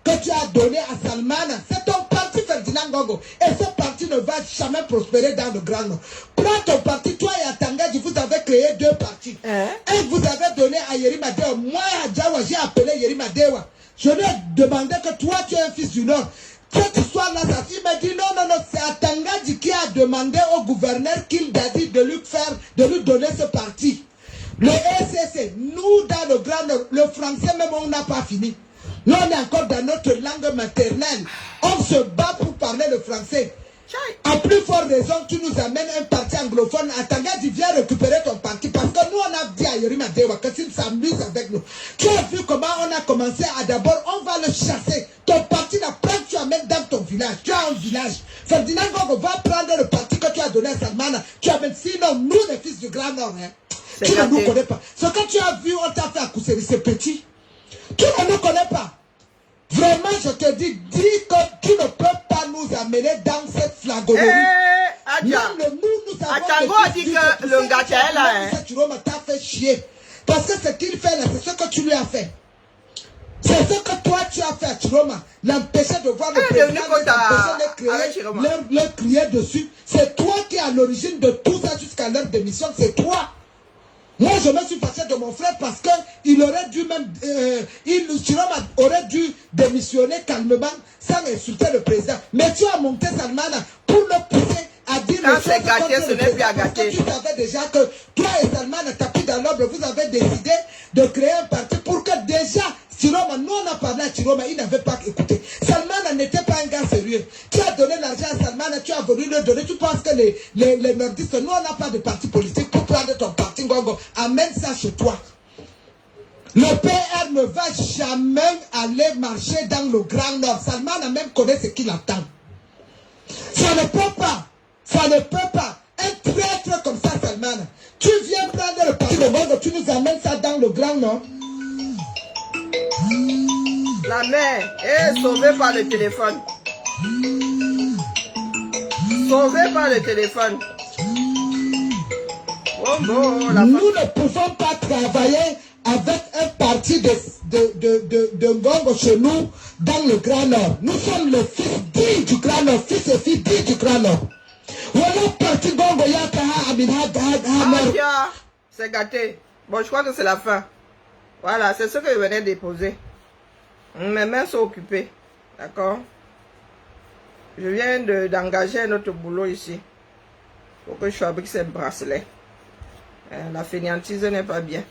que tu as donné à Salmana. C'est ton parti Ferdinand Gongo. Et ce parti ne va jamais prospérer dans le Grand Nord. Prends ton parti, toi et Atangaji, vous avez créé deux partis. Un, vous avez donné à Yerima Dewa. Moi, à Djawa, j'ai appelé Yerima Dewa. Je lui ai demandé que toi, tu es un fils du Nord. Cette histoire-là, ça, il m'a dit non, c'est Atangaji qui a demandé au gouverneur qu'il a dit de lui donner ce parti. Le ECC, nous dans le Grand Nord, le français même on n'a pas fini. Nous on est encore dans notre langue maternelle. On se bat pour parler le français. À plus forte raison, tu nous amènes un parti anglophone. Atangaji, viens récupérer ton parti. Parce que nous on a dit à Yerima Dewa que s'il s'amuse avec nous. Tu as vu comment on a commencé à d'abord, on va le chasser. Ton parti n'a pas que tu amènes dans ton village. Tu as un village. Ferdinand Gongo va prendre le parti que tu as donné à Salmana. Tu amènes, sinon nous les fils du Grand Nord, hein. Tu ne nous connais pas. Ce que tu as vu, on t'a fait à Kousseri, c'est petit. Tu ne nous connais pas. Vraiment, je te dis que tu ne peux pas nous amener dans cette flagonnerie. Nous Atango a dit que le gâteau est là. Chiroma t'a fait chier. Parce que ce qu'il fait là, c'est ce que tu lui as fait. C'est ce que toi tu as fait à Chiroma. L'empêcher de voir le président, l'empêcher de leur crier dessus. C'est toi qui es à l'origine de tout ça jusqu'à leur démission. C'est toi. Moi, je me suis fâché de mon frère parce qu'il aurait dû même, Chiroma aurait dû démissionner calmement sans insulter le président. Mais tu as monté Salmana pour le pousser à dire quand c'est gâté, ce n'est plus à gâter. Tu savais déjà que toi et Salmana, tapis dans l'ombre, vous avez décidé de créer un parti pour que déjà, Chiroma, nous on a parlé à Chiroma, il n'avait pas écouté. Salmana n'était pas un gars sérieux. Tu as donné l'argent à Salmana, tu as voulu le donner. Tu penses que les nordistes, nous on n'a pas de parti politique pour prendre ton parti Gongo. Amène ça chez toi. Le PR ne va jamais aller marcher dans le Grand Nord. Salmana même connaît ce qu'il attend. Ça ne peut pas. Ça ne peut pas. Un traître comme ça, Salmana. Tu viens prendre le parti de Gongo, tu nous amènes ça dans le Grand Nord. La mère est sauvée par le téléphone. Sauvée par le téléphone. Oh bon, nous ne pouvons pas travailler avec un parti de Gongo chez nous dans le Grand Nord. Nous sommes le fils dignes du Grand Nord, fils et filles dignes du Grand Nord. Voilà parti Gongo c'est gâté. Bon, je crois que c'est la fin. Voilà, c'est ce que je venais déposer. Mes mains sont occupées. D'accord? Je viens d'engager notre boulot ici. pour que je fabrique ces bracelets. La fainéantise n'est pas bien.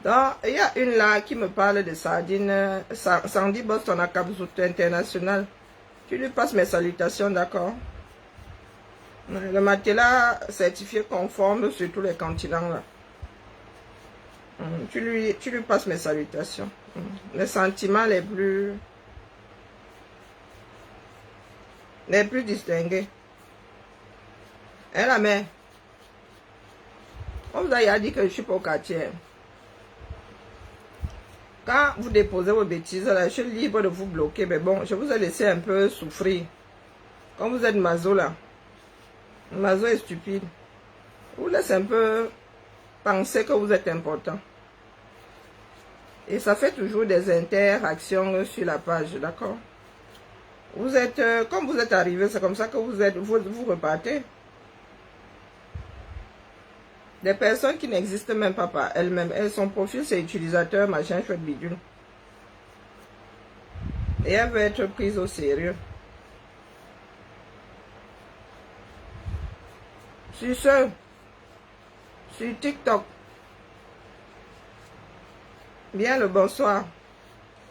Donc, il y a une là qui me parle de sardines. Sandy Boston à Capzout International. Tu lui passes mes salutations, d'accord? Le matelas certifié conforme sur tous les continents là. Tu lui passes mes salutations. Les sentiments les plus distingués. Et la mère, on vous a dit que je suis pas au quartier. Quand vous déposez vos bêtises, là, je suis libre de vous bloquer. Mais bon, je vous ai laissé un peu souffrir. Quand vous êtes maso là, maso est stupide. Vous laisse un peu penser que vous êtes important. Et ça fait toujours des interactions sur la page, d'accord? Vous êtes, comme vous êtes arrivé, c'est comme ça que vous repartez. Des personnes qui n'existent même pas par elles-mêmes. Son profil, c'est utilisateur, machin, chouette bidule. Et elle veut être prise au sérieux. Sur ce, sur TikTok. Bien le bonsoir.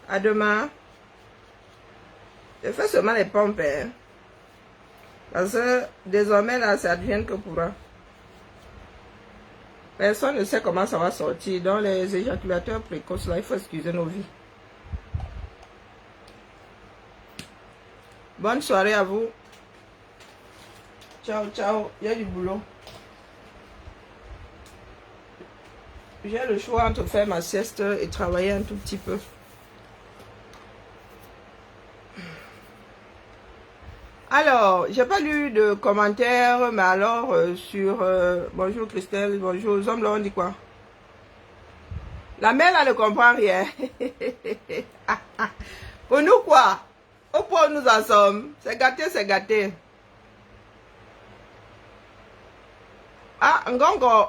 À demain. Je fais seulement les pompes. Hein. Parce que désormais, là, ça advient que pourra. Personne ne sait comment ça va sortir. Dans les éjaculateurs précoces, là, il faut excuser nos vies. Bonne soirée à vous. Ciao, ciao. Il y a du boulot. J'ai le choix entre faire ma sieste et travailler un tout petit peu. Alors, j'ai pas lu de commentaires, mais alors sur bonjour Christelle, bonjour Zom, là on dit quoi? La mère là ne comprend rien. Pour nous quoi? Au point où nous en sommes, c'est gâté, c'est gâté. Ah, Ngongo.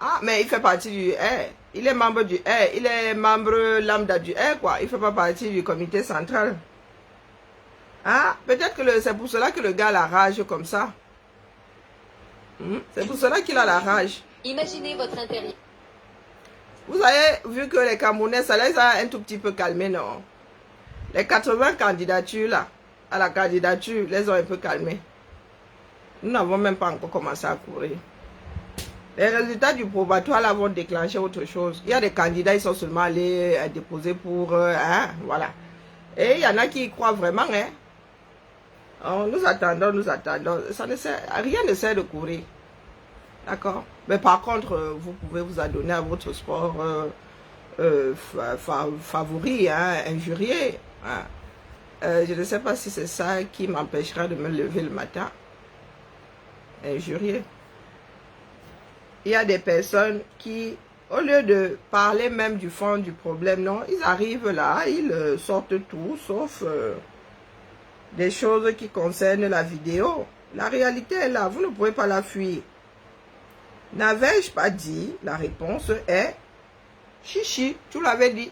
Ah, mais il fait partie du R. Il est membre du R. Il est membre lambda du R, quoi. Il fait pas partie du comité central. Ah, peut-être que c'est pour cela que le gars a la rage comme ça. C'est pour cela qu'il a la rage. Imaginez votre intérieur. Vous avez vu que les Camerounais, ça les a un tout petit peu calmés, non? Les 80 candidatures, là, à la candidature, les ont un peu calmés. Nous n'avons même pas encore commencé à courir. Les résultats du probatoire, là, vont déclencher autre chose. Il y a des candidats, ils sont seulement allés déposer pour... voilà. Et il y en a qui y croient vraiment, hein. Oh, nous attendons, nous attendons. Ça ne sert, rien ne sert de courir. D'accord? Mais par contre, vous pouvez vous adonner à votre sport favori, hein, injurié. Hein. Je ne sais pas si c'est ça qui m'empêchera de me lever le matin. Injurié. Il y a des personnes qui, au lieu de parler même du fond du problème, non, ils arrivent là, ils sortent tout, sauf... des choses qui concernent la vidéo. La réalité est là, vous ne pouvez pas la fuir. N'avais-je pas dit? La réponse est chichi, tu l'avais dit.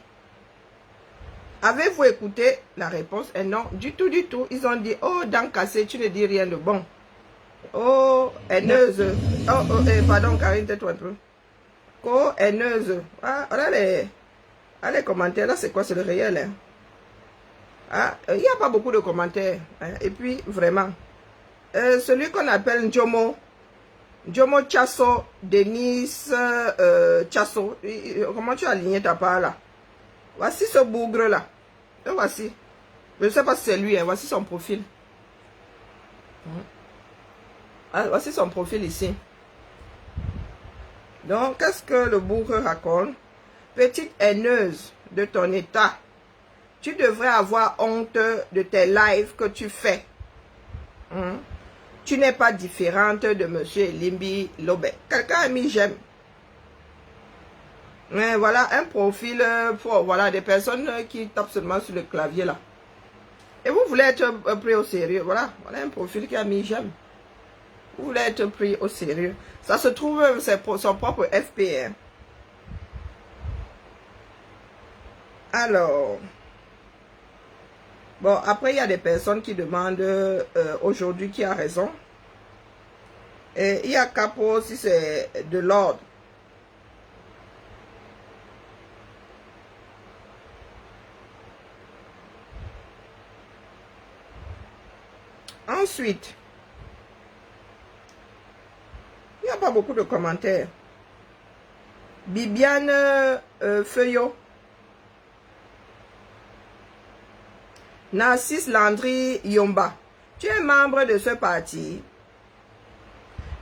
Avez-vous écouté? La réponse est non, du tout, du tout. Ils ont dit, oh, dents cassées, tu ne dis rien de bon. Oh, haineuse. Oh, pardon, Karine, tais-toi un peu. Oh, haineuse. Ah, voilà les commentaires, là, c'est quoi? C'est le réel, hein? Ah, il n'y a pas beaucoup de commentaires. Hein. Et puis, vraiment, celui qu'on appelle Njomo Chasso, Denis Chasso, comment tu as aligné ta part là? Voici ce bougre là. Et voici. Je ne sais pas si c'est lui, hein. Voici son profil. Ah, voici son profil ici. Donc, qu'est-ce que le bougre raconte? Petite haineuse de ton état. Tu devrais avoir honte de tes lives que tu fais. Tu n'es pas différente de M. Limbi Lobet. Quelqu'un a mis j'aime. Mais voilà un profil pour voilà, des personnes qui tapent seulement sur le clavier là. Et vous voulez être pris au sérieux. Voilà un profil qui a mis j'aime. Vous voulez être pris au sérieux. Ça se trouve, c'est pour son propre FPR. Alors... Bon, après, il y a des personnes qui demandent aujourd'hui qui a raison. Et il y a Capo si c'est de l'ordre. Ensuite, il n'y a pas beaucoup de commentaires. Bibiane Feuillot. Narcisse Landry Yomba. Tu es membre de ce parti.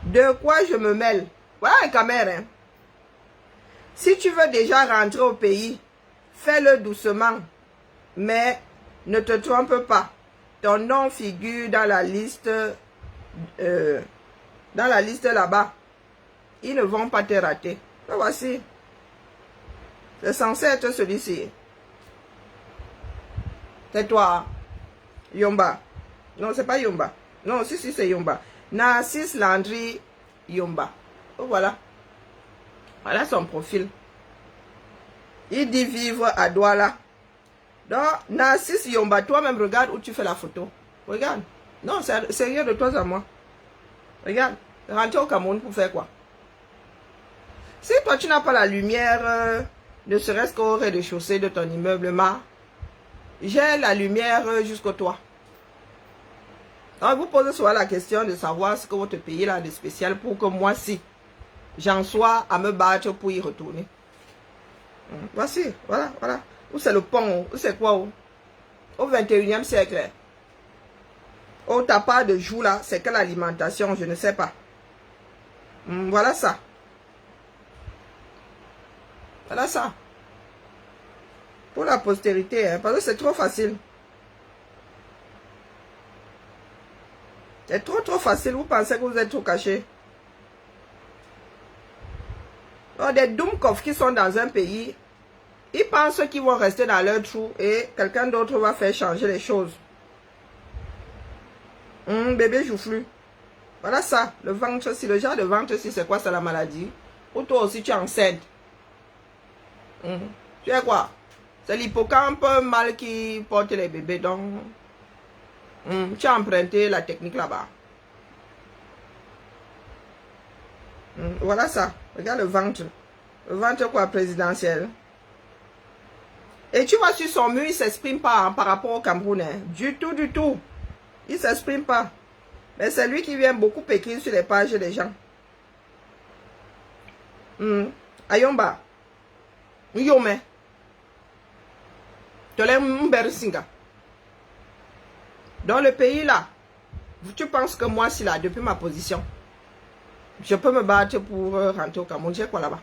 De quoi je me mêle? Voilà la caméra. Hein. Si tu veux déjà rentrer au pays, fais-le doucement. Mais ne te trompe pas. Ton nom figure dans la liste là-bas. Ils ne vont pas te rater. Le voici. C'est censé être celui-ci. C'est toi. Yomba. Non, c'est pas Yomba. Non, si, c'est Yomba. Narcisse Landry Yomba. Oh, voilà. Voilà son profil. Il dit vivre à Douala. Donc, Narcisse Yomba, toi-même, regarde où tu fais la photo. Regarde. Non, c'est sérieux de toi à moi. Regarde. Rentrer au Cameroun pour faire quoi? Si toi, tu n'as pas la lumière, ne serait-ce qu'au rez-de-chaussée de ton immeuble, j'ai la lumière jusqu'au toit. Donc, vous posez souvent la question de savoir ce que votre pays a de spécial pour que moi, si j'en sois à me battre pour y retourner. Voici, voilà. Où c'est le pont? Où c'est quoi? Au 21e siècle. Oh, t'as pas de jour là, c'est quelle alimentation? Je ne sais pas. Voilà ça. Voilà ça. Pour la postérité, hein, parce que c'est trop facile. C'est trop facile. Vous pensez que vous êtes trop caché. Alors, des Dumkov qui sont dans un pays, ils pensent qu'ils vont rester dans leur trou et quelqu'un d'autre va faire changer les choses. Bébé joufflu. Voilà ça. Le ventre, si le genre de ventre, si c'est quoi, c'est la maladie. Ou toi aussi, tu es enceinte. Tu es quoi? C'est l'hippocampe mâle qui porte les bébés. Donc, tu as emprunté la technique là-bas. Voilà ça. Regarde le ventre. Le ventre quoi, présidentiel. Et tu vois sur son mur, il ne s'exprime pas hein, par rapport au Cameroun. Hein. Du tout. Il ne s'exprime pas. Mais c'est lui qui vient beaucoup écrire sur les pages des gens. Ayomba. Yome. Dans le pays là, tu penses que moi, si là, depuis ma position, je peux me battre pour rentrer au Cameroun. J'ai quoi là-bas?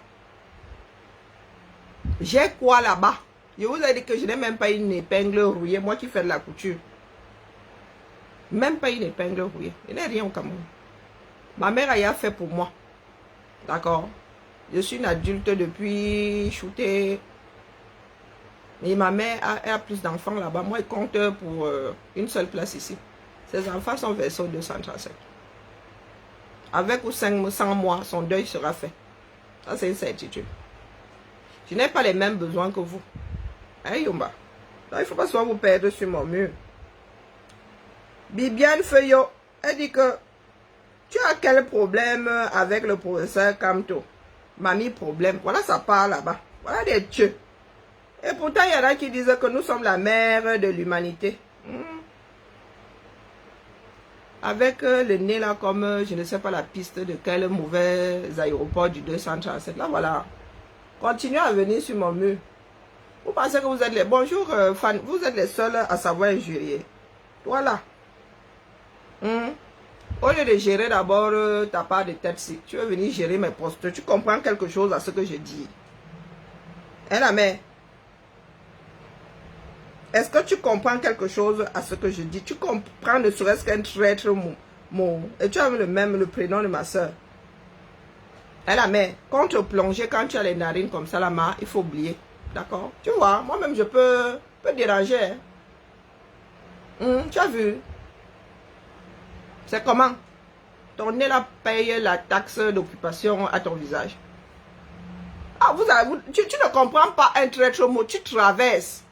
J'ai quoi là-bas? Je vous ai dit que je n'ai même pas une épingle rouillée. Moi qui fais de la couture. Même pas une épingle rouillée. Il n'y a rien au Cameroun. Ma mère a fait pour moi. D'accord? Je suis une adulte depuis shooté. Et ma mère a plus d'enfants là-bas. Moi, elle compte pour une seule place ici. Ses enfants sont versés au 237. Avec ou 500 mois, son deuil sera fait. Ça, c'est une certitude. Je n'ai pas les mêmes besoins que vous. Hein, Yomba? Donc, il ne faut pas soit vous perdre sur mon mur. Bibiane Feuillot, elle dit que tu as quel problème avec le professeur Kamto? Mamie, problème. Voilà, ça part là-bas. Voilà des dieux. Et pourtant, il y en a qui disent que nous sommes la mère de l'humanité. Avec le nez là, comme je ne sais pas la piste de quel mauvais aéroport du 237. Là, voilà. Continuez à venir sur mon mur. Vous pensez que vous êtes les... Bonjour, fan. Vous êtes les seuls à savoir injurier. Voilà. Au lieu de gérer d'abord ta part de tête, si tu veux venir gérer mes postes, tu comprends quelque chose à ce que je dis. Hein, la mère? Est-ce que tu comprends quelque chose à ce que je dis? Tu comprends ne serait-ce qu'un traître mot. Et tu as le prénom de ma soeur. Hein, la mère? Contre plonger, quand tu as les narines comme ça, la main, il faut oublier. D'accord? Tu vois, moi-même, je peux déranger. Hein? Tu as vu? C'est comment? Ton nez là paye la taxe d'occupation à ton visage. Ah, tu ne comprends pas un traître mot, tu traverses.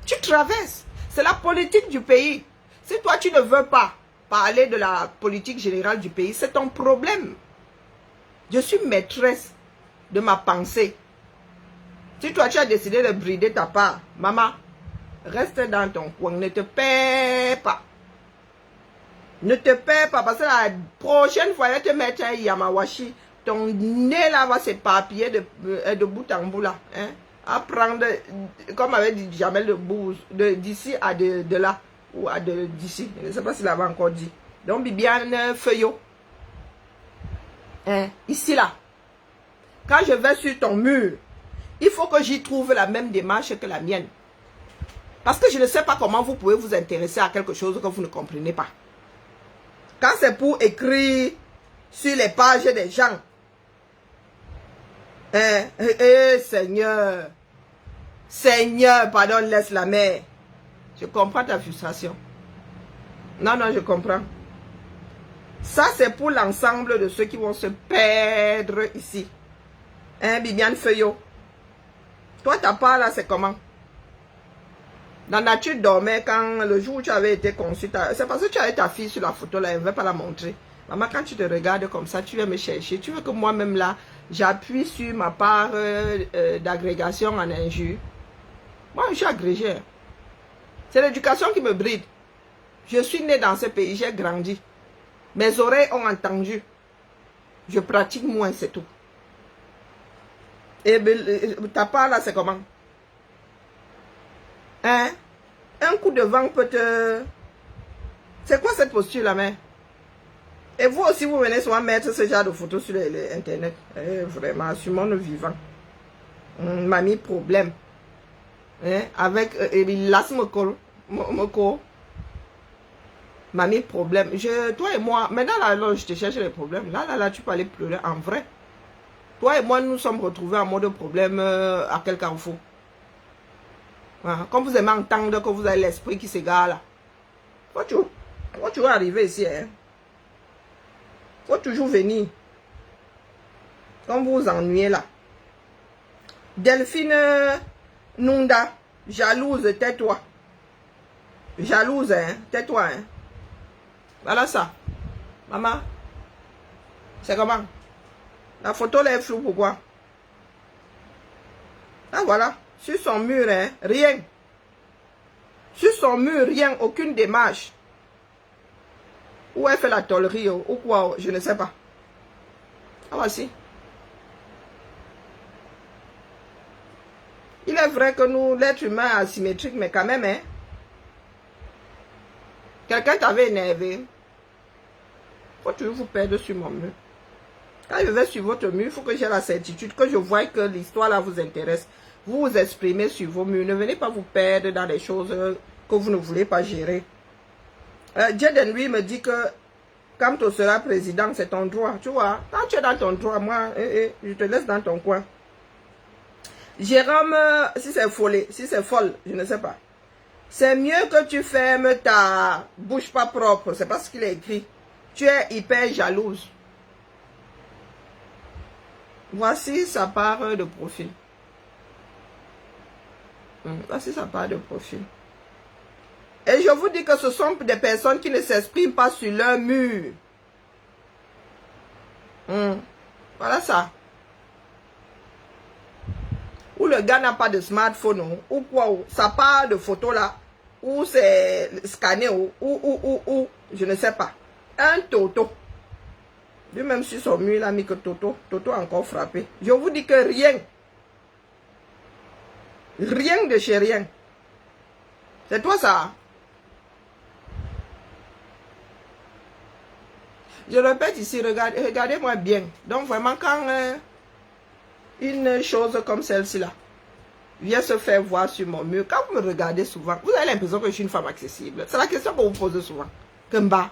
Tu traverses. C'est la politique du pays. Si toi tu ne veux pas, parler de la politique générale du pays, c'est ton problème. Je suis maîtresse de ma pensée. Si toi tu as décidé de brider ta part, maman, reste dans ton coin, ne te perds pas. Ne te perds pas parce que la prochaine fois, elle va te mettre un Yamawashi. Ton nez là va s'éparpiller de bout en bout là. Hein? À prendre, comme avait dit Jamel d'ici à de là. Ou à d'ici. Je ne sais pas s'il avait encore dit. Donc Bibiane Feuillot. Hein? Ici là. Quand je vais sur ton mur, il faut que j'y trouve la même démarche que la mienne. Parce que je ne sais pas comment vous pouvez vous intéresser à quelque chose que vous ne comprenez pas. Quand c'est pour écrire sur les pages des gens. Seigneur. Seigneur, pardon, laisse la mer. Je comprends ta frustration. Non, je comprends. Ça, c'est pour l'ensemble de ceux qui vont se perdre ici. Hein, Bibiane Feuillot? Toi, ta part là, c'est comment? Dans la nature, tu dormais quand le jour où tu avais été conçu. C'est parce que tu avais ta fille sur la photo là, elle ne veut pas la montrer. Maman, quand tu te regardes comme ça, tu viens me chercher. Tu veux que moi-même là, j'appuie sur ma part d'agrégation en injure. Moi, je suis agrégé. C'est l'éducation qui me bride. Je suis né dans ce pays, j'ai grandi. Mes oreilles ont entendu. Je pratique moins, c'est tout. Et ta part là, c'est comment? Hein? Un coup de vent peut te... C'est quoi cette posture là, mère? Et vous aussi, vous venez souvent mettre ce genre de photos sur Internet. Vraiment, sur mon vivant. Mamie, problème. Hein? Avec l'asthme. Mamie, problème. Toi et moi, maintenant là, je te cherche les problèmes. Là, tu peux aller pleurer en vrai. Toi et moi, nous sommes retrouvés en mode problème à quel carrefour? Quand vous aimez entendre que vous avez l'esprit qui s'égare là. Faut toujours arriver ici. Hein? Faut toujours venir. Quand vous vous ennuyez là. Delphine Nunda, jalouse, tais-toi. Jalouse, hein? Tais-toi, hein? Voilà ça. Maman. C'est comment? La photo là est floue, pourquoi? Ah voilà. Sur son mur, hein? Rien. Sur son mur, rien. Aucune démarche. Où elle fait la tollerie, ou quoi? Je ne sais pas. Ah voici. Il est vrai que nous, l'être humain est asymétrique, mais quand même, hein? Quelqu'un t'avait énervé. Faut toujours vous perdre sur mon mur. Quand je vais sur votre mur, il faut que j'ai la certitude que je vois que l'histoire là vous intéresse. Vous vous exprimez sur vos murs. Ne venez pas vous perdre dans des choses que vous ne voulez pas gérer. Jaden, lui, me dit que quand tu seras président, c'est ton droit. Tu vois, quand tu es dans ton droit, moi, je te laisse dans ton coin. Jérôme, si c'est folle, je ne sais pas. C'est mieux que tu fermes ta bouche pas propre. C'est pas ce qu'il a écrit. Tu es hyper jalouse. Voici sa part de profil. Voici sa part de profil. Et je vous dis que ce sont des personnes qui ne s'expriment pas sur leur mur. Voilà ça. Ou le gars n'a pas de smartphone, ou quoi, ou sa part de photo là, ou c'est scanné, ou, je ne sais pas. Un Toto. Lui-même sur son mur, il a mis que Toto a encore frappé. Je vous dis que rien. Rien de chez rien. C'est toi ça. Je répète ici, regardez-moi bien. Donc vraiment quand une chose comme celle-ci là vient se faire voir sur mon mur, quand vous me regardez souvent, vous avez l'impression que je suis une femme accessible. C'est la question que vous posez souvent. Kemba.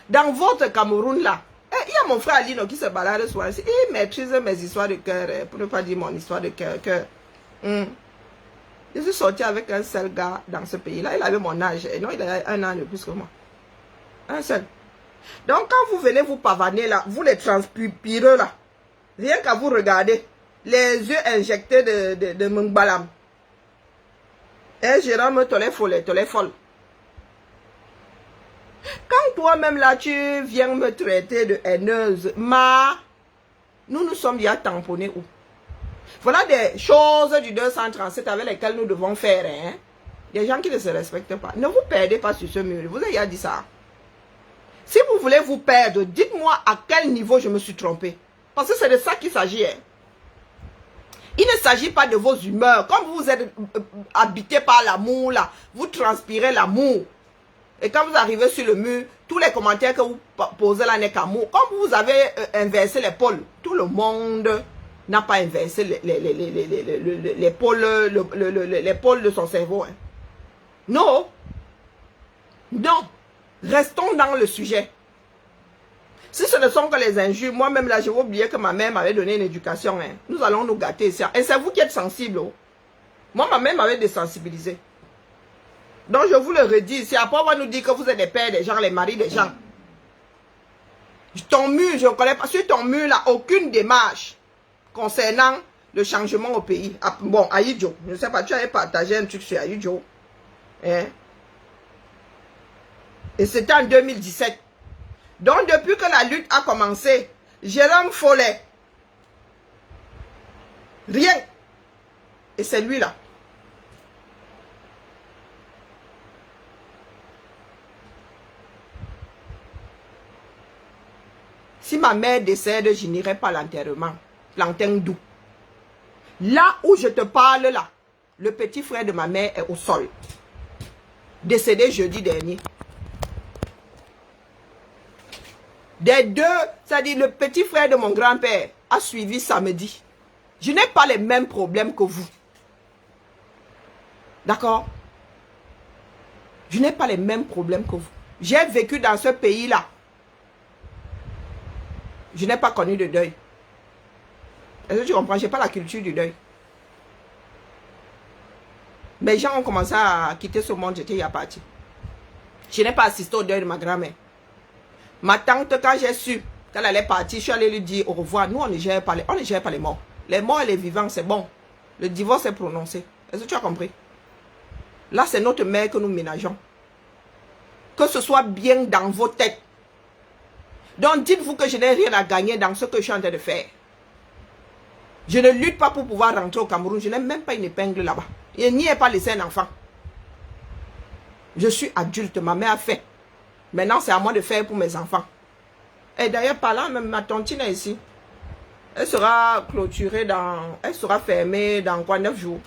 Dans votre Cameroun là, il y a mon frère Alino qui se balade souvent ici. Il maîtrise mes histoires de cœur, pour ne pas dire mon histoire de cœur. Je suis sorti avec un seul gars dans ce pays-là. Il avait mon âge. Et non, il a 1 an de plus que moi. Un seul. Donc, quand vous venez vous pavaner là, vous les transpirez là, rien qu'à vous regarder, les yeux injectés de Mungbalam. Et Jérôme, tu es folle. Quand toi-même là, tu viens me traiter de haineuse. Nous nous sommes déjà tamponnés où? Voilà des choses du 237 avec lesquelles nous devons faire. Hein? Des gens qui ne se respectent pas. Ne vous perdez pas sur ce mur. Vous avez déjà dit ça. Si vous voulez vous perdre, dites-moi à quel niveau je me suis trompé. Parce que c'est de ça qu'il s'agit. Hein? Il ne s'agit pas de vos humeurs. Comme vous êtes habité par l'amour, là, vous transpirez l'amour. Et quand vous arrivez sur le mur, tous les commentaires que vous posez là n'est qu'amour. Comme vous avez inversé les pôles, tout le monde n'a pas inversé les pôles de son cerveau. Hein. Non. Non. Restons dans le sujet. Si ce ne sont que les injures, moi-même là, je vais oublier que ma mère m'avait donné une éducation. Hein. Nous allons nous gâter ici. Et c'est vous qui êtes sensible. Oh. Moi, ma mère m'avait désensibilisé. Donc, je vous le redis ici. Après, on va nous dire que vous êtes les pères des gens, les maris des gens. Ton mur, je ne connais pas. Sur ton mur, là, aucune démarche concernant le changement au pays. Bon, Aïdjo, je ne sais pas, tu avais partagé un truc sur Aïdjo. Hein? Et c'était en 2017. Donc, depuis que la lutte a commencé, Jérôme Follet, rien. Et c'est lui là. Si ma mère décède, je n'irai pas à l'enterrement. Plantain doux. Là où je te parle là, le petit frère de ma mère est au sol. Décédé jeudi dernier. Des deux, c'est-à-dire le petit frère de mon grand-père a suivi samedi. Je n'ai pas les mêmes problèmes que vous. D'accord? Je n'ai pas les mêmes problèmes que vous. J'ai vécu dans ce pays-là. Je n'ai pas connu de deuil. Est-ce que tu comprends? Je n'ai pas la culture du deuil. Mes gens ont commencé à quitter ce monde, j'étais parti. Je n'ai pas assisté au deuil de ma grand-mère. Ma tante, quand j'ai su qu'elle allait partir, je suis allée lui dire au revoir. Nous, on ne gère pas les morts. Les morts et les vivants, c'est bon. Le divorce est prononcé. Est-ce que tu as compris? Là, c'est notre mère que nous ménageons. Que ce soit bien dans vos têtes. Donc, dites-vous que je n'ai rien à gagner dans ce que je suis en train de faire. Je ne lutte pas pour pouvoir rentrer au Cameroun. Je n'ai même pas une épingle là-bas. Je n'y ai pas laissé un enfant. Je suis adulte. Ma mère a fait. Maintenant, c'est à moi de faire pour mes enfants. Et d'ailleurs, par là, même ma tontine est ici. Elle sera clôturée elle sera fermée dans quoi, 9 jours.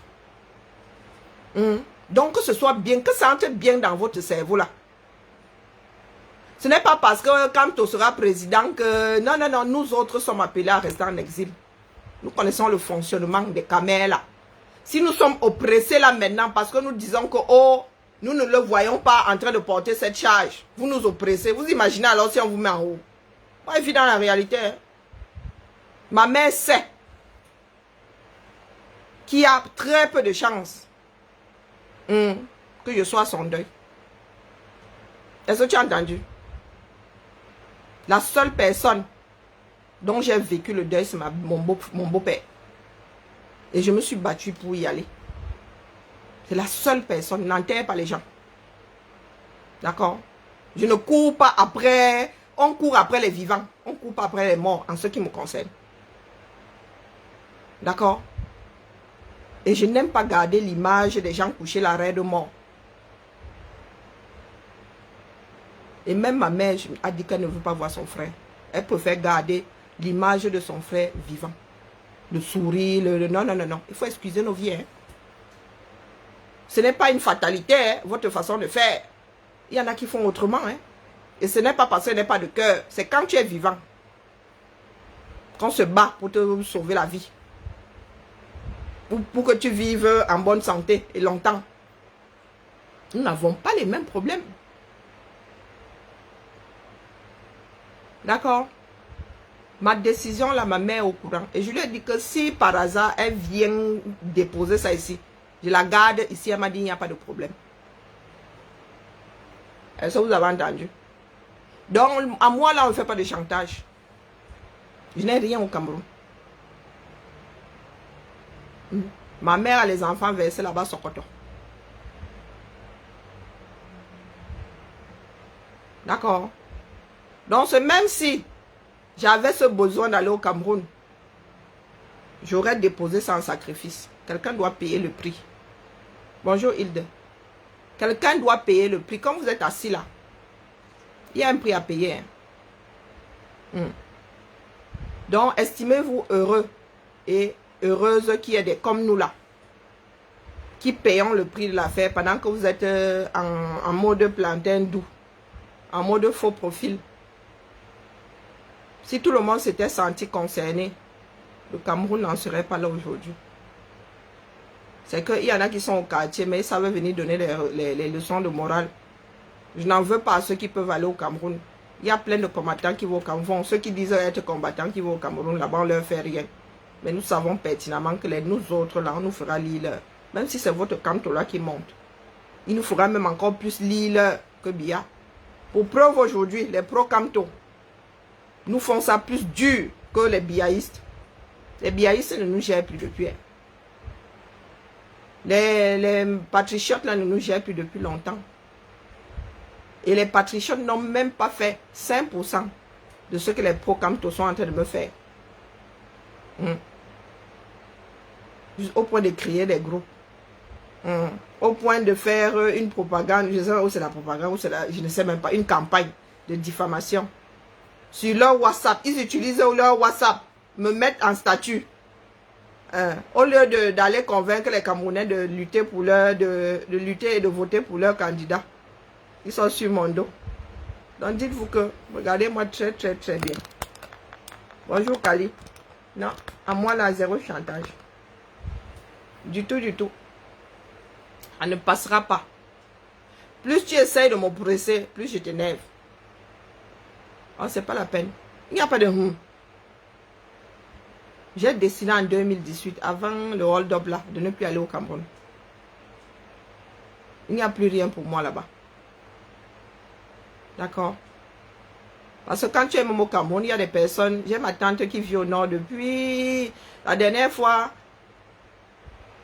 Donc, que ce soit bien, que ça entre bien dans votre cerveau là. Ce n'est pas parce que quand tu seras président que... Non, non, non, nous autres sommes appelés à rester en exil. Nous connaissons le fonctionnement des caméras là. Si nous sommes oppressés là maintenant parce que nous disons que, oh, nous ne le voyons pas en train de porter cette charge. Vous nous oppressez. Vous imaginez alors si on vous met en haut. Moi, je vis dans la réalité. Hein. Ma mère sait qu'il y a très peu de chances que je sois à son deuil. Est-ce que tu as entendu? La seule personne dont j'ai vécu le deuil, c'est mon beau-père. Et je me suis battue pour y aller. C'est la seule personne. N'enterre pas les gens. D'accord? Je ne cours pas après. On court après les vivants. On ne court pas après les morts en ce qui me concerne. D'accord? Et je n'aime pas garder l'image des gens couchés l'arrêt de mort. Et même ma mère a dit qu'elle ne veut pas voir son frère. Elle préfère garder l'image de son frère vivant. Le sourire, non, non, non, non. Il faut excuser nos vies. Hein. Ce n'est pas une fatalité, hein, votre façon de faire. Il y en a qui font autrement. Hein. Et ce n'est pas parce qu'il n'y a pas de cœur. C'est quand tu es vivant qu'on se bat pour te sauver la vie. Pour que tu vives en bonne santé et longtemps. Nous n'avons pas les mêmes problèmes. D'accord? Ma décision, là, ma mère est au courant. Et je lui ai dit que si par hasard, elle vient déposer ça ici, je la garde ici. Elle m'a dit, il n'y a pas de problème. Est-ce que vous avez entendu? Donc, à moi, là, on ne fait pas de chantage. Je n'ai rien au Cameroun. Ma mère a les enfants versés là-bas sur Sokoto. D'accord? Donc, c'est même si j'avais ce besoin d'aller au Cameroun, j'aurais déposé ça en sacrifice. Quelqu'un doit payer le prix. Bonjour Hilde. Quelqu'un doit payer le prix. Quand vous êtes assis là, il y a un prix à payer. Hein. Donc, estimez-vous heureux et heureuse qu'il y ait des comme nous là, qui payons le prix de l'affaire pendant que vous êtes en mode plantain doux, en mode faux profil. Si tout le monde s'était senti concerné, le Cameroun n'en serait pas là aujourd'hui. C'est qu'il y en a qui sont au quartier, mais ils savent venir donner les leçons de morale. Je n'en veux pas à ceux qui peuvent aller au Cameroun. Il y a plein de combattants qui vont au Cameroun. Ceux qui disent être combattants qui vont au Cameroun, là-bas, on ne leur fait rien. Mais nous savons pertinemment que nous autres, là, on nous fera l'île. Même si c'est votre canto là qui monte. Il nous fera même encore plus l'île que Bia. Pour preuve aujourd'hui, les pro-canto nous font ça plus dur que les biaïstes. Les biaïstes ne nous gèrent plus depuis. Les patriotes là ne nous gèrent plus depuis longtemps. Et les patriotes n'ont même pas fait 5% de ce que les pro-canto sont en train de me faire. Juste au point de créer des groupes. Au point de faire une propagande, je ne sais pas où c'est la propagande, où c'est je ne sais même pas, une campagne de diffamation. Sur leur WhatsApp, ils utilisent leur WhatsApp, me mettent en statut. Au lieu d'aller convaincre les Camerounais de lutter pour de lutter et de voter pour leur candidat. Ils sont sur mon dos. Donc dites-vous que, regardez-moi très très très bien. Bonjour Kali. Non, à moi là, zéro chantage. Du tout, du tout. Ça ne passera pas. Plus tu essayes de m'oppresser, plus je t'énerve. Oh, c'est pas la peine. Il n'y a pas de J'ai décidé en 2018, avant le hold-up là, de ne plus aller au Cameroun. Il n'y a plus rien pour moi là-bas. D'accord? Parce que quand tu es même au Cameroun, il y a des personnes. J'ai ma tante qui vit au nord depuis la dernière fois.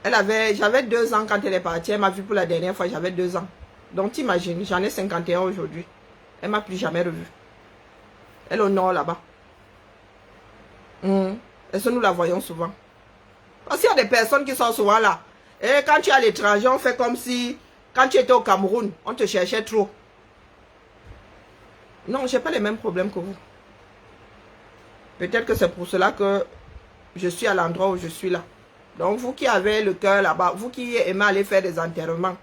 J'avais 2 ans quand elle est partie. Elle m'a vu pour la dernière fois, j'avais 2 ans. Donc t'imagines, j'en ai 51 aujourd'hui. Elle m'a plus jamais revu. Elle est au nord là-bas. Est-ce que nous la voyons souvent? Parce qu'il y a des personnes qui sont souvent là. Et quand tu es à l'étranger, on fait comme si, quand tu étais au Cameroun, on te cherchait trop. Non, je n'ai pas les mêmes problèmes que vous. Peut-être que c'est pour cela que je suis à l'endroit où je suis là. Donc, vous qui avez le cœur là-bas, vous qui aimez aller faire des enterrements,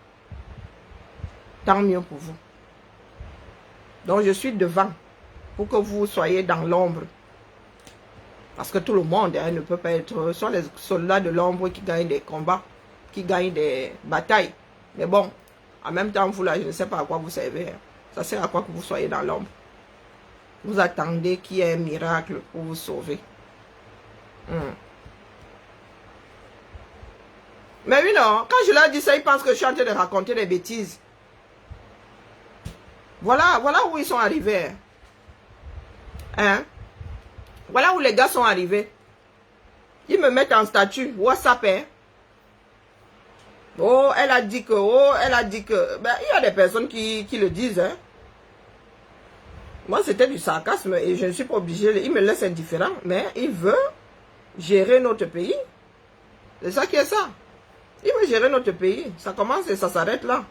tant mieux pour vous. Donc, je suis devant pour que vous soyez dans l'ombre. Parce que tout le monde ne peut pas être... Ce sont les soldats de l'ombre qui gagnent des combats, qui gagnent des batailles. Mais bon, en même temps, vous là, je ne sais pas à quoi vous servez. Ça sert à quoi que vous soyez dans l'ombre? Vous attendez qu'il y ait un miracle pour vous sauver. Mais oui, non. Quand je leur dis ça, ils pensent que je suis en train de raconter des bêtises. Voilà où ils sont arrivés. Hein? Voilà où les gars sont arrivés. Ils me mettent en statut. WhatsApp, hein? Oh, elle a dit que... Ben, il y a des personnes qui le disent, hein. Moi, c'était du sarcasme et je ne suis pas obligé. Il me laisse indifférent, mais il veut gérer notre pays. C'est ça qui est ça. Il veut gérer notre pays. Ça commence et ça s'arrête là.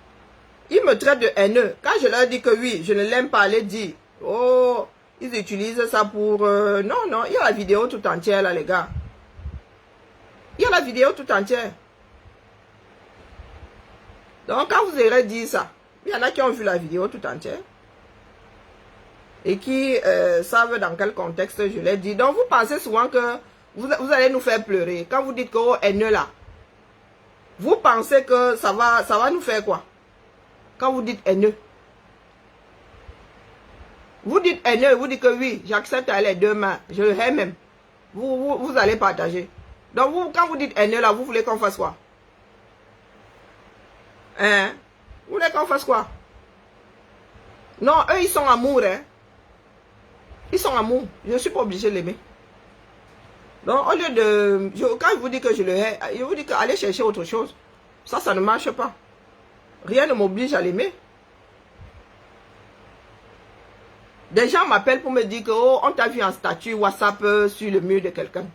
Il me traite de haineux. Quand je leur dis que oui, je ne l'aime pas, aller dire, oh, ils utilisent ça pour... Non, non, il y a la vidéo tout entière là, les gars. Il y a la vidéo tout entière. Donc, quand vous aurez dit ça, il y en a qui ont vu la vidéo tout entière. Et qui savent dans quel contexte je l'ai dit. Donc, vous pensez souvent que vous allez nous faire pleurer. Quand vous dites que, oh, haineux là, vous pensez que ça va nous faire quoi? Quand vous dites haineux. Vous dites haineux, vous dites que oui, j'accepte les 2 mains. Je le hais même. Vous allez partager. Donc, quand vous dites haineux là, vous voulez qu'on fasse quoi? Hein? Vous voulez qu'on fasse quoi? Non, eux, ils sont amour, hein. Ils sont amour. Je ne suis pas obligé de l'aimer. Donc, au lieu de... quand je vous dis que je le hais, je vous dis qu'allez chercher autre chose. Ça ne marche pas. Rien ne m'oblige à l'aimer. Des gens m'appellent pour me dire que oh, on t'a vu en statut WhatsApp sur le mur de quelqu'un.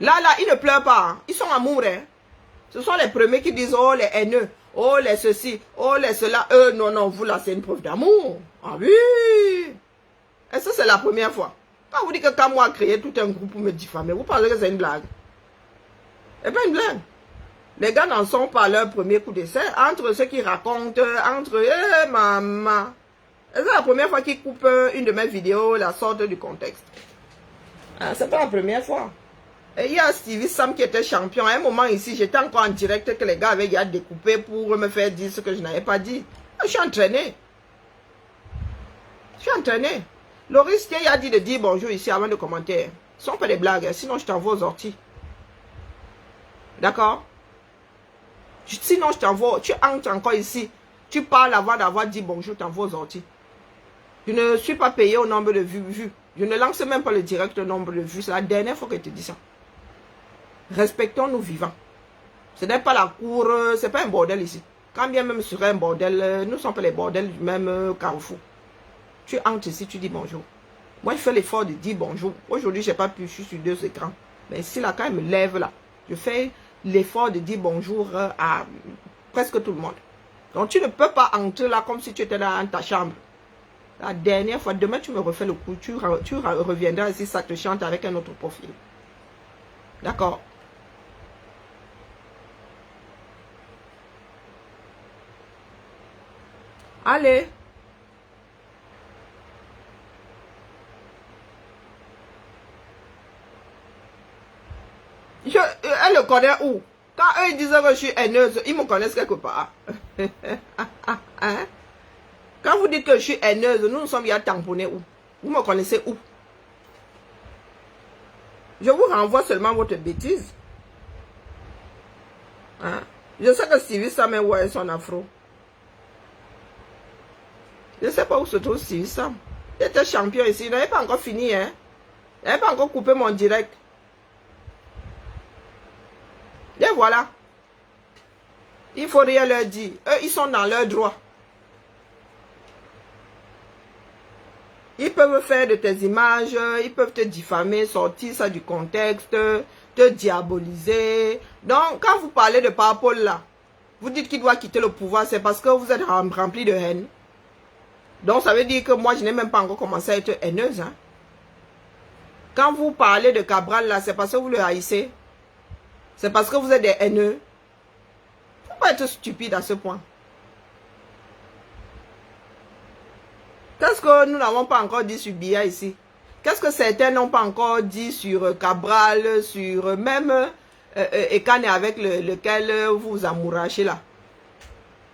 Là, ils ne pleurent pas. Hein. Ils sont amoureux. Ce sont les premiers qui disent oh, les haineux, oh, les ceci, oh, les cela. Non, non, vous là, c'est une preuve d'amour. Ah oui. Et ça, c'est la première fois. Quand vous dites que quand moi, créé tout un groupe pour me diffamer, vous pensez que c'est une blague? C'est pas une blague. Les gars n'en sont pas leur premier coup d'essai. Entre ceux qui racontent, entre maman. C'est la première fois qu'ils coupent une de mes vidéos, la sorte du contexte. Ah, c'est pas la première fois. Et il y a Stevie Sam qui était champion. À un moment ici, j'étais encore en direct que les gars avaient découpé pour me faire dire ce que je n'avais pas dit. Je suis entraîné. Je suis entraîné. Loris qui a dit de dire bonjour ici avant de commenter. Ce sont pas des blagues, sinon je t'envoie aux orties. D'accord? Sinon je t'envoie, tu entres encore ici. Tu parles avant d'avoir dit bonjour, je t'envoie aux orties. Je ne suis pas payé au nombre de vues. Je ne lance même pas le direct au nombre de vues. C'est la dernière fois que je te dis ça. Respectons-nous vivants. Ce n'est pas la cour, c'est pas un bordel ici. Quand bien même sur un bordel, nous ne sommes pas les bordels du même carrefour. Tu entres ici, tu dis bonjour. Moi, je fais l'effort de dire bonjour. Aujourd'hui, je n'ai pas pu, je suis sur 2 écrans. Mais ici, là, quand je me lève là, je fais l'effort de dire bonjour à presque tout le monde. Donc, tu ne peux pas entrer là comme si tu étais dans ta chambre. La dernière fois, demain, tu me refais le coup. Tu reviendras ici, ça te chante avec un autre profil. D'accord? Allez. Elle le connaît où? Quand eux ils disent que je suis haineuse, ils me connaissent quelque part. Hein? Quand vous dites que je suis haineuse, nous sommes bien tamponnés où? Vous me connaissez où? Je vous renvoie seulement votre bêtise. Hein? Je sais que Stevie Sam est où est son afro. Je ne sais pas où se trouve Stevie Sam. Il était champion ici. Il n'avait pas encore fini. Hein? Il n'avait pas encore coupé mon direct. Et voilà. Il ne faut rien leur dire. Eux, ils sont dans leur droit. Ils peuvent faire de tes images, ils peuvent te diffamer, sortir ça du contexte, te diaboliser. Donc, quand vous parlez de Paul là, vous dites qu'il doit quitter le pouvoir, c'est parce que vous êtes rempli de haine. Donc, ça veut dire que moi, je n'ai même pas encore commencé à être haineuse. Hein. Quand vous parlez de Cabral là, c'est parce que vous le haïssez. C'est parce que vous êtes des haineux. Il ne faut pas être stupide à ce point. Qu'est-ce que nous n'avons pas encore dit sur Biya ici? Qu'est-ce que certains n'ont pas encore dit sur Cabral, sur même Ekane avec lequel vous vous amourachez là?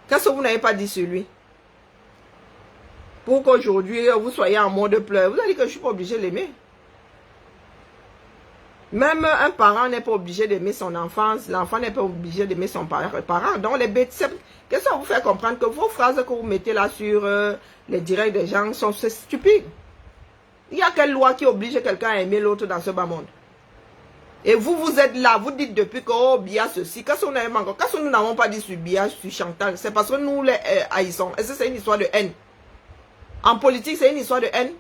Qu'est-ce que vous n'avez pas dit sur lui? Pour qu'aujourd'hui vous soyez en mode pleurs. Vous allez dire que je ne suis pas obligé de l'aimer. Même un parent n'est pas obligé d'aimer son enfant. L'enfant n'est pas obligé d'aimer son parent. Donc les bêtises, qu'est-ce que ça vous fait comprendre que vos phrases que vous mettez là sur les directs des gens sont stupides? Il y a quelle loi qui oblige quelqu'un à aimer l'autre dans ce bas monde? Et vous, vous êtes là, vous dites depuis que oh, Biya ceci, qu'est-ce qu'on aime encore? Qu'est-ce que nous n'avons pas dit sur Biya, sur Chantal? C'est parce que nous les haïssons. Est-ce que c'est une histoire de haine? En politique, c'est une histoire de haine.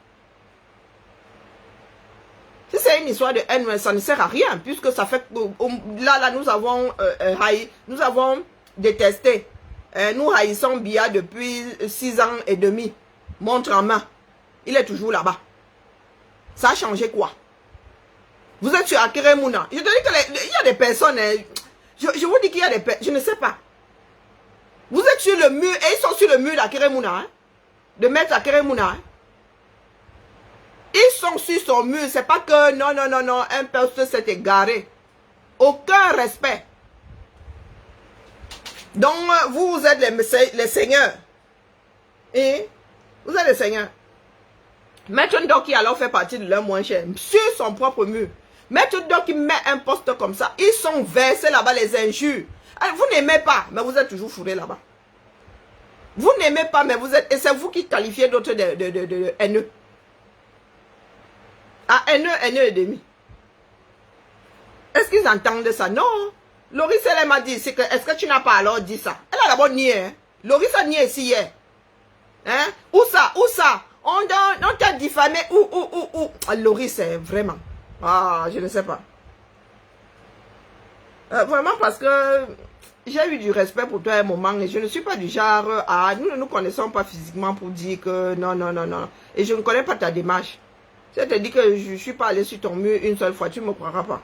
Si c'est une histoire de haine, ça ne sert à rien, puisque ça fait que là, nous avons haï, nous avons détesté. Nous haïssons Biya depuis 6 ans et demi. Montre en main. Il est toujours là-bas. Ça a changé quoi? Vous êtes sur Akeremouna. Je te dis qu'il y a des personnes, je vous dis qu'il y a des personnes, je ne sais pas. Vous êtes sur le mur, et ils sont sur le mur d'Akeremouna, hein, de Maître Akeremouna. Hein. Ils sont sur son mur, c'est pas que non, un poste s'est égaré. Aucun respect. Donc, vous êtes les seigneurs. Et vous êtes les seigneurs. Maître Ndo qui alors fait partie de leur moins cher, sur son propre mur. Maître Ndo qui met un poste comme ça, ils sont versés là-bas les injures. Alors, vous n'aimez pas, mais vous êtes toujours fourrés là-bas. Vous n'aimez pas, mais vous êtes, et c'est vous qui qualifiez d'autres de haineux. Ah, haineux et demi. Est-ce qu'ils entendent ça? Non. Loris, elle m'a dit, c'est que, est-ce que tu n'as pas alors dit ça? Elle a d'abord nié, hein. Loris a nié ici hier. Hein? Où ça? On diffamé ou. Laurie, c'est vraiment. Ah, je ne sais pas. Vraiment parce que j'ai eu du respect pour toi à un moment et je ne suis pas du genre à... Nous ne nous connaissons pas physiquement pour dire que non, non, non, non. Et je ne connais pas ta démarche. Si je te dis que je ne suis pas allé sur ton mur une seule fois, tu ne me croiras pas.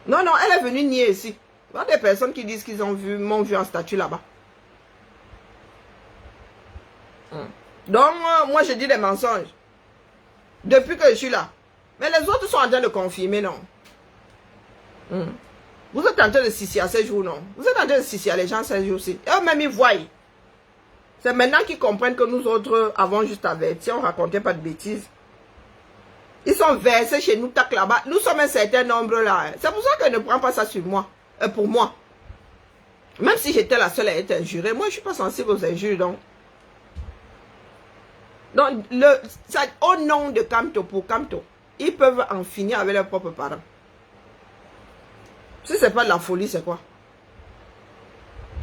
Non, non, elle est venue nier ici. Il y a des personnes qui disent qu'ils m'ont vu en statue là-bas. Donc, moi je dis des mensonges. Depuis que je suis là. Mais les autres sont en train de confirmer, non. Vous êtes en train de sissier à ces jours, non? Vous êtes en train de sissier à les gens ces jours-ci. Et eux-mêmes, ils voient. C'est maintenant qu'ils comprennent que nous autres avons juste averti, on ne racontait pas de bêtises. Ils sont versés chez nous, tac là-bas. Nous sommes un certain nombre là. C'est pour ça que je ne prends pas ça sur moi. Pour moi. Même si j'étais la seule à être injurée, moi je ne suis pas sensible aux injures, donc. Donc, au nom de Kamto, pour Kamto, ils peuvent en finir avec leurs propres parents. Si ce n'est pas de la folie, c'est quoi?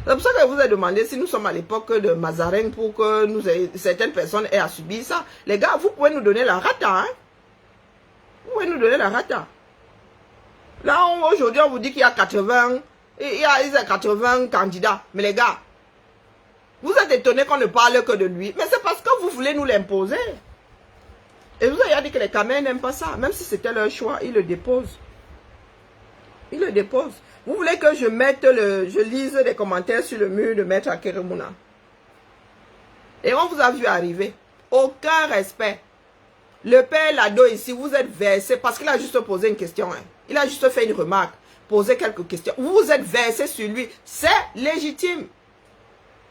C'est pour ça que je vous ai demandé si nous sommes à l'époque de Mazarin pour que certaines personnes aient à subir ça. Les gars, vous pouvez nous donner la rata, hein? Vous pouvez nous donner la rata. Là, aujourd'hui, on vous dit qu'il y a 80, il y a 80 candidats. Mais les gars, vous êtes étonnés qu'on ne parle que de lui. Mais c'est parce que vous voulez nous l'imposer. Et vous avez dit que les Camerounais n'aiment pas ça. Même si c'était leur choix, ils le déposent. Ils le déposent. Vous voulez que je lise des commentaires sur le mur de Maître Akeremouna. Et on vous a vu arriver. Aucun respect. Le père Lado ici, vous êtes versé parce qu'il a juste posé une question. Hein. Il a juste fait une remarque, posé quelques questions. Vous êtes versé sur lui. C'est légitime.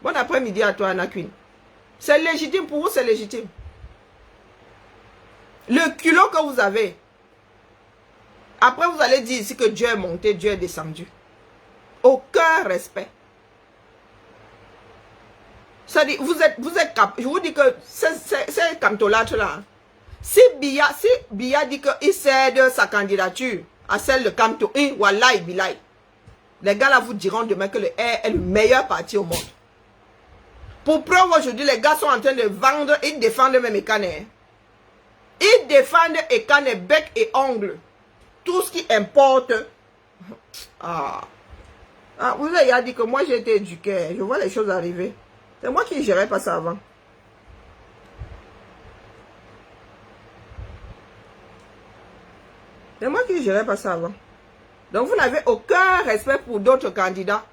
Bon après-midi à toi, Anna Queen. C'est légitime pour vous, c'est légitime. Le culot que vous avez. Après, vous allez dire ici que Dieu est monté, Dieu est descendu. Aucun respect. Ça dit, vous êtes je vous dis que c'est cantolâtre là. Si Biya dit qu'il cède sa candidature à celle de Kamto, wallahi billahi, les gars là vous diront demain que le R est le meilleur parti au monde. Pour preuve aujourd'hui, les gars sont en train de vendre, ils défendent même Ekane. Ils défendent Ekane bec et ongle. Tout ce qui importe. Vous avez dit que moi j'ai été éduqué. Je vois les choses arriver. C'est moi qui ne gérais pas ça avant. C'est moi qui ne gérais pas ça avant. Donc vous n'avez aucun respect pour d'autres candidats.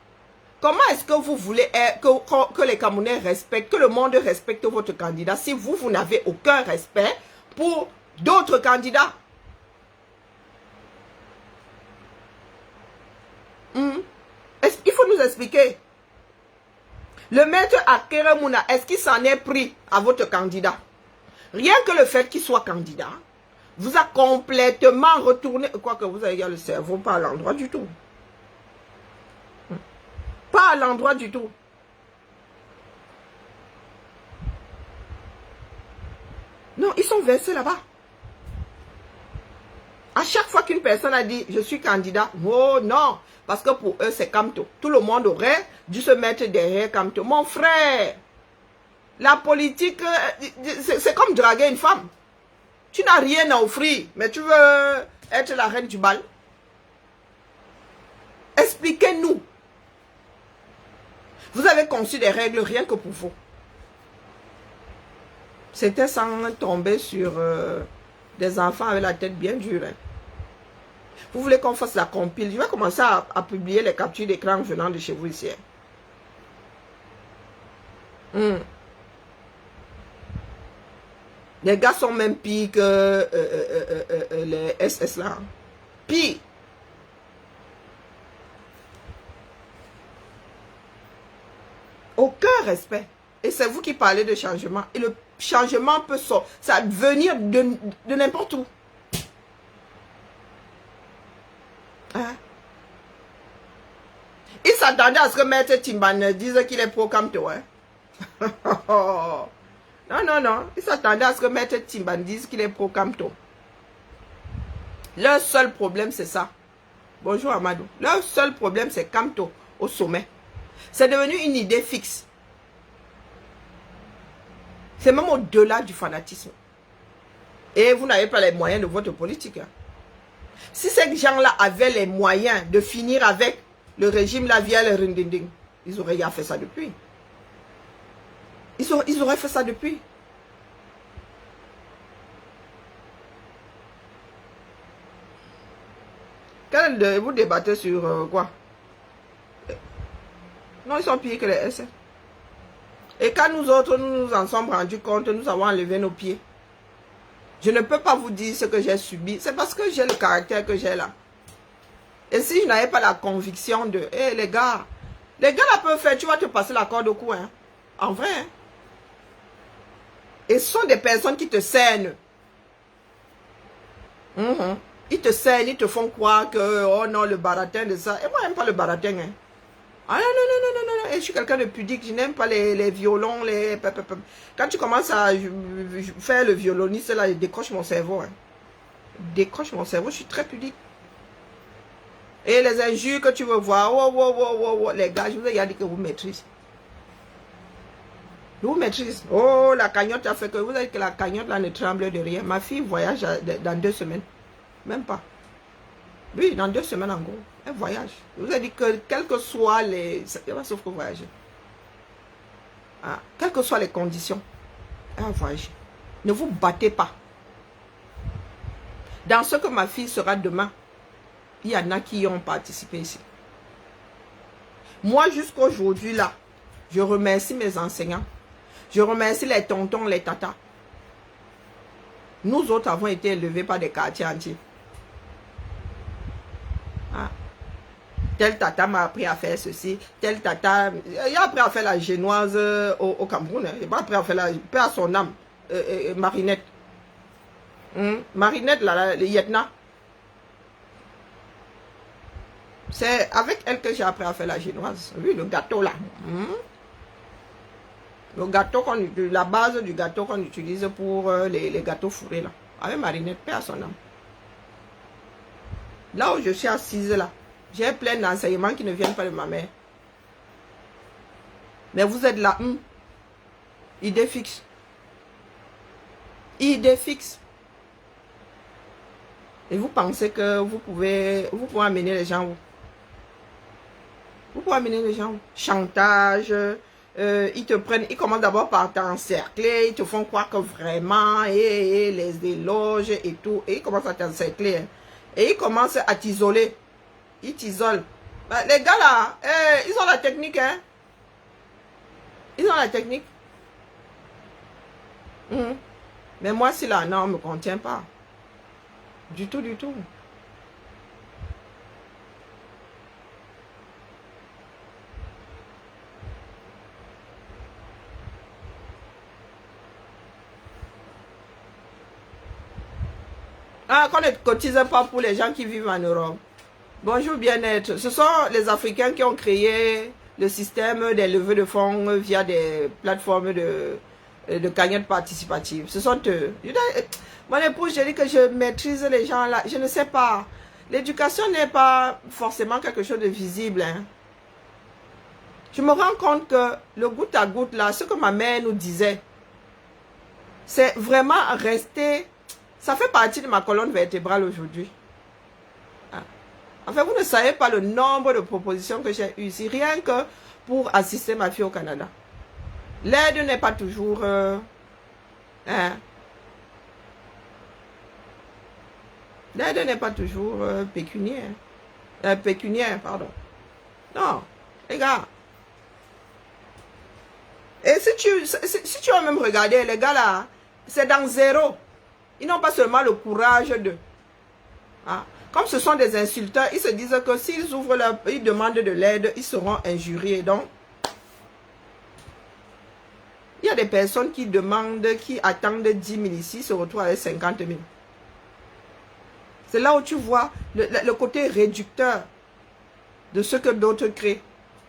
Comment est-ce que vous voulez que les Camerounais respectent, que le monde respecte votre candidat si vous n'avez aucun respect pour d'autres candidats? Il faut nous expliquer. Le maître Akeremouna, est-ce qu'il s'en est pris à votre candidat? Rien que le fait qu'il soit candidat, vous a complètement retourné. Quoique vous avez le cerveau pas à l'endroit du tout. Pas à l'endroit du tout. Non, ils sont versés là-bas. À chaque fois qu'une personne a dit, je suis candidat, oh non, parce que pour eux, c'est Kamto. Tout le monde aurait dû se mettre derrière Kamto. Mon frère, la politique, c'est comme draguer une femme. Tu n'as rien à offrir, mais tu veux être la reine du bal. Expliquez-nous. Vous avez conçu des règles rien que pour vous. C'était sans tomber sur des enfants avec la tête bien dure. Hein. Vous voulez qu'on fasse la compile? Je vais commencer à publier les captures d'écran venant de chez vous ici. Les gars sont même pires que les SS là. Pire. Aucun respect. Et c'est vous qui parlez de changement. Et le changement peut ça venir de n'importe où. Hein? Il s'attendait à ce que Maître Timban dise qu'il est pro-Kamto. Hein? Non, non, non. Il s'attendait à ce que Maître Timban dise qu'il est pro-Kamto. Leur seul problème, c'est ça. Bonjour Amadou. Leur seul problème, c'est Kamto au sommet. C'est devenu une idée fixe. C'est même au-delà du fanatisme. Et vous n'avez pas les moyens de votre politique. Hein. Si ces gens-là avaient les moyens de finir avec le régime là via le rindinding, ils auraient fait ça depuis. Ils auraient fait ça depuis. Vous débattez sur quoi? Non, ils sont pires que les SS. Et quand nous autres, nous en sommes rendus compte, nous avons enlevé nos pieds. Je ne peux pas vous dire ce que j'ai subi. C'est parce que j'ai le caractère que j'ai là. Et si je n'avais pas la conviction de... Hé, les gars là peuvent faire... Tu vas te passer la corde au cou, hein. En vrai, hein. Et ce sont des personnes qui te saignent. Ils te saignent, ils te font croire que... Oh non, le baratin de ça. Et moi, j'aime pas le baratin, hein. Ah non. Et je suis quelqu'un de pudique. Je n'aime pas les violons, les... Quand tu commences à faire le violoniste, là, je décroche mon cerveau. Hein. Décroche mon cerveau, je suis très pudique. Et les injures que tu veux voir, les gars, je vous ai dit que vous maîtrisez. Vous maîtrisez. Oh, la cagnotte a fait que vous avez dit que la cagnotte là ne tremble de rien. Ma fille voyage dans 2 semaines. Même pas. Oui, dans 2 semaines en gros. Elle voyage. Je vous ai dit que quelles que soient les... Elle va sauf que voyager. Ah, quelles que soient les conditions, elle va voyager. Ne vous battez pas. Dans ce que ma fille sera demain, il y en a qui ont participé ici. Moi, jusqu'à aujourd'hui, là, je remercie mes enseignants. Je remercie les tontons, les tatas. Nous autres avons été élevés par des quartiers entiers. Ah. Tel tata m'a appris à faire ceci. Tel tata... Il a appris à faire la génoise au Cameroun. Hein. Il a appris à faire la... Paix à son âme. Marinette. Marinette, là, le Yetna. C'est avec elle que j'ai appris à faire la génoise. Oui, le gâteau là. Le gâteau, la base du gâteau qu'on utilise pour les gâteaux fourrés là. Avec Marinette, paix à son âme. Là où je suis assise là, j'ai plein d'enseignements qui ne viennent pas de ma mère. Mais vous êtes là, idée fixe. Idée fixe. Et vous pensez que vous pouvez amener les gens où? Vous pouvez amener les gens où? Chantage, ils te prennent, ils commencent d'abord par t'encercler, ils te font croire que vraiment, et les éloges et tout, et ils commencent à t'encercler. Hein. Et ils commencent à t'isoler. Ils t'isolent. Ben, les gars là, ils ont la technique, hein. Ils ont la technique. Mais moi, si la norme ne me contient pas. Du tout, du tout. Ah, qu'on ne cotise pas pour les gens qui vivent en Europe. Bonjour, bien-être. Ce sont les Africains qui ont créé le système des levées de fonds via des plateformes de cagnotte participative. Ce sont eux. Mon épouse, je dis que je maîtrise les gens là. Je ne sais pas. L'éducation n'est pas forcément quelque chose de visible. Hein. Je me rends compte que le goutte à goutte là, ce que ma mère nous disait, c'est vraiment rester... Ça fait partie de ma colonne vertébrale aujourd'hui. Enfin, vous ne savez pas le nombre de propositions que j'ai eues ici, rien que pour assister ma fille au Canada. L'aide n'est pas toujours... L'aide n'est pas toujours pécuniaire. Pécuniaire, pardon. Non, les gars. Et si tu as même regardé, les gars là, c'est dans zéro. Ils n'ont pas seulement le courage de... Ah. Comme ce sont des insulteurs, ils se disent que s'ils ouvrent ils demandent de l'aide, ils seront injuriés. Donc, il y a des personnes qui demandent, qui attendent 10 000 ici, se retrouvent avec 50 000. C'est là où tu vois le côté réducteur de ce que d'autres créent.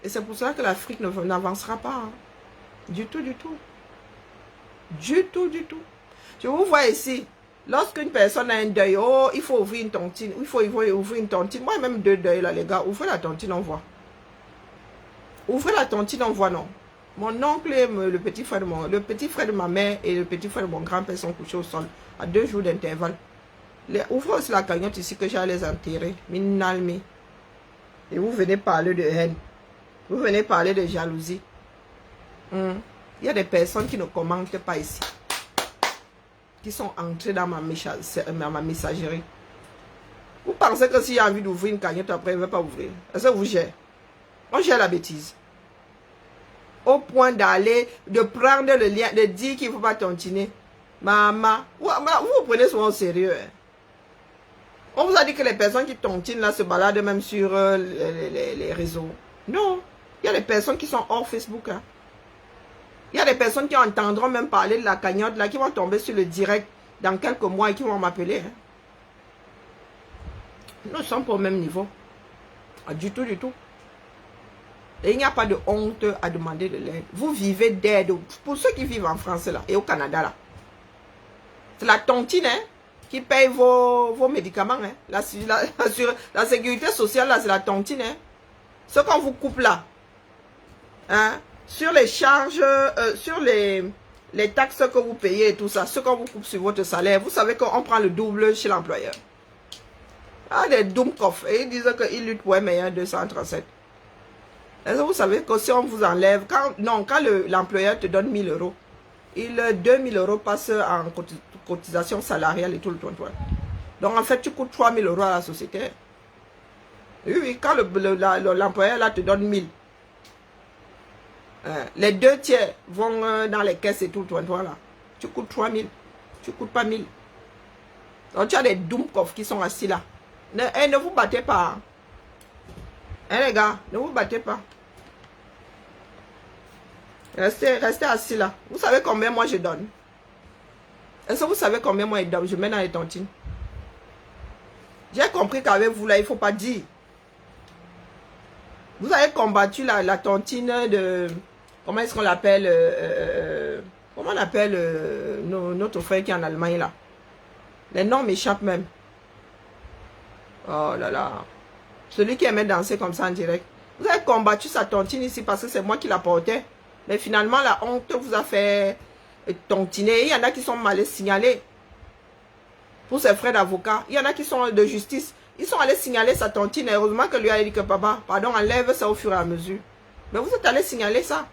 Et c'est pour ça que l'Afrique n'avancera pas. Hein. Du tout, du tout. Du tout, du tout. Je vous vois ici. Lorsqu'une personne a un deuil, oh, il faut ouvrir une tontine. Il faut ouvrir une tontine. Moi, même 2 deuils là, les gars. Ouvrez la tontine, on voit. Ouvrez la tontine, on voit, non. Mon oncle et le petit frère de ma mère et le petit frère de mon grand-père sont couchés au sol à 2 jours d'intervalle. Ouvrez aussi la cagnotte ici que j'ai à les enterrer. Minalmi. Et vous venez parler de haine. Vous venez parler de jalousie. Il y a des personnes qui ne commentent pas ici. Qui sont entrées dans ma messagerie. Vous pensez que si j'ai envie d'ouvrir une cagnotte après, je ne vais pas ouvrir. Est-ce que vous gérez? On gère la bêtise. Au point de prendre le lien, de dire qu'il ne faut pas tontiner. Maman, vous prenez souvent au sérieux. Hein? On vous a dit que les personnes qui tontinent là se baladent même sur les réseaux. Non, il y a des personnes qui sont hors Facebook. Hein? Il y a des personnes qui entendront même parler de la cagnotte là, qui vont tomber sur le direct dans quelques mois et qui vont m'appeler. Hein? Nous sommes pas au même niveau. Du tout, du tout. Et il n'y a pas de honte à demander de l'aide. Vous vivez d'aide. Pour ceux qui vivent en France là et au Canada là. C'est la tontine hein, qui paye vos médicaments. Hein. La sécurité sociale là, c'est la tontine. Hein. Ce qu'on vous coupe là. Hein, sur les charges, sur les taxes que vous payez et tout ça. Ce qu'on vous coupe sur votre salaire. Vous savez qu'on prend le double chez l'employeur. Ah, des Doomkoff. Et ils disent qu'ils luttent pour un meilleur 237. Est-ce que vous savez que si on vous enlève, quand l'employeur te donne 1000 euros, 2000 euros passent en cotisation salariale et tout le temps. Donc en fait, tu coûtes 3000 euros à la société. Oui, quand l'employeur là te donne 1000, les 2 tiers vont dans les caisses et tout le temps là. Tu coûtes 3000, tu coûtes pas 1000. Donc tu as des Doomkoff qui sont assis là. Ne vous battez pas. Hein, les gars, ne vous battez pas. Restez assis là. Vous savez combien moi je donne? Est-ce que vous savez combien moi je mets dans les tontines? J'ai compris qu'avec vous là, il ne faut pas dire. Vous avez combattu la tontine de... Comment est-ce qu'on l'appelle? Comment on appelle notre frère qui est en Allemagne là? Les noms m'échappent même. Oh là là. Celui qui aimait danser comme ça en direct. Vous avez combattu sa tontine ici parce que c'est moi qui la portais. Mais finalement, la honte vous a fait tontiner. Il y en a qui sont mal signalés. Pour ses frères d'avocat. Il y en a qui sont de justice. Ils sont allés signaler sa tontine. Heureusement que lui a dit que papa, pardon, enlève ça au fur et à mesure. Mais vous êtes allé signaler ça.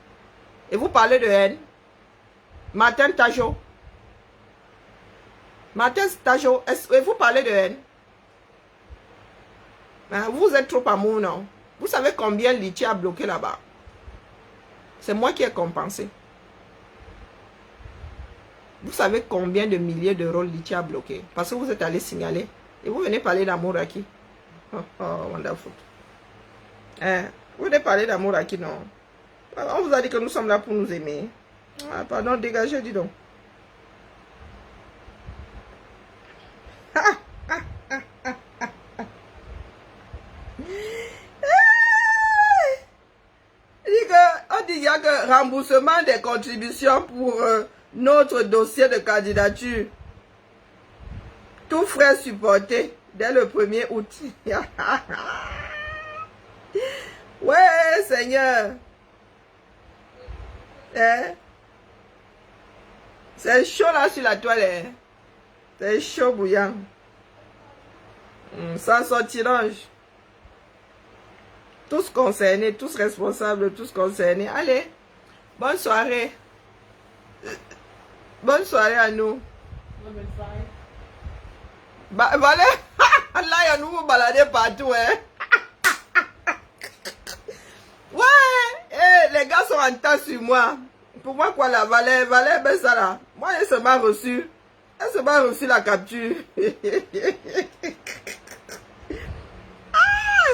Et vous parlez de haine. Martin Tajo. Martin Tajo, et vous parlez de haine. Hein, vous êtes trop amour, non? Vous savez combien Litchi a bloqué là-bas? C'est moi qui ai compensé. Vous savez combien de milliers d'euros Litchi a bloqué? Parce que vous êtes allé signaler. Et vous venez parler d'amour à qui? Oh, wonderful. Hein? Vous venez parler d'amour à qui, non? On vous a dit que nous sommes là pour nous aimer. Ah, pardon, dégagez, dis donc. On dit qu'il y a que remboursement des contributions pour notre dossier de candidature. Tout frais supporté dès le 1er août. Ouais, Seigneur. Hein? C'est chaud là sur la toile. C'est chaud bouillant. Sans sortirage. Tous concernés, tous responsables, tous concernés. Allez, bonne soirée. Bonne soirée à nous. Voilà. Là, il y a nous balader partout. Hein? Ouais. Les gars sont en temps sur moi. Pour moi, quoi, la Valère, ben ça là. Moi, elle se m'a reçu. Elle se m'a reçu la capture.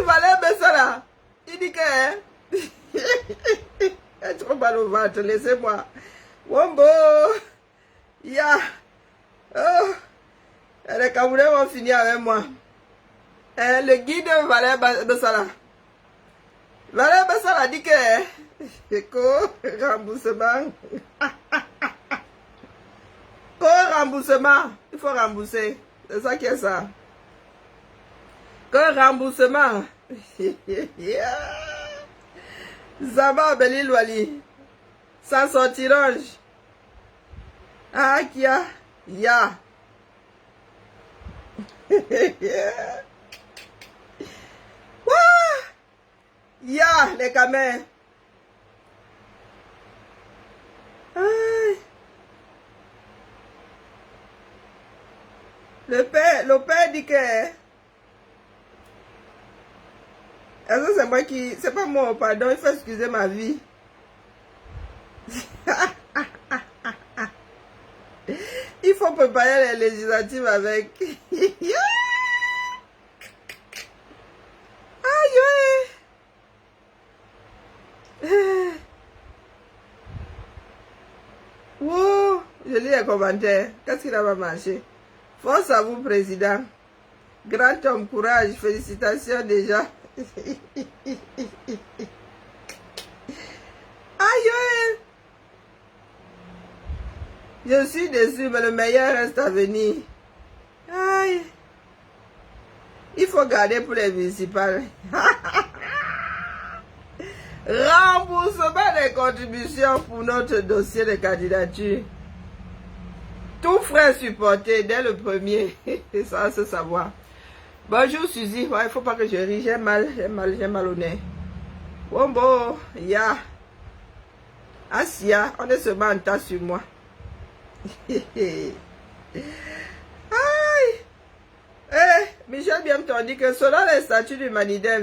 Valère, ben ça là. Il dit que... Elle est trop mal au ventre, laissez-moi. Wombo. Ya. Oh. Les Camerounais vont finir avec moi. Le guide Valère Bessala. Valère Bessala dit que... remboursement. Remboursement. Il faut rembourser. C'est ça qui est ça. Que remboursement. Zaba Belil Wali. Sans sortirange. Ah, Kia. Ya. Ya, les camins. Aïe. Le père dit que... Est-ce que c'est moi qui... C'est pas moi, pardon, il faut excuser ma vie. Il faut préparer les législatives avec... Aïe, wow, je lis les commentaires. Qu'est-ce qu'il a pas marché? Force à vous, président. Grand homme, courage, félicitations déjà. Aïe, je suis déçu, mais le meilleur reste à venir. Aïe. Il faut garder pour les municipales. Remboursement des contributions pour notre dossier de candidature. Tout frais supporté dès le premier. Ça, c'est savoir. Bonjour Suzy. Ouais, il ne faut pas que je rie. J'ai mal au nez. Bon, ya. Asia, on est seulement en tas sur moi. Aïe. Michel Biamton dit que selon les statuts du humanitaire,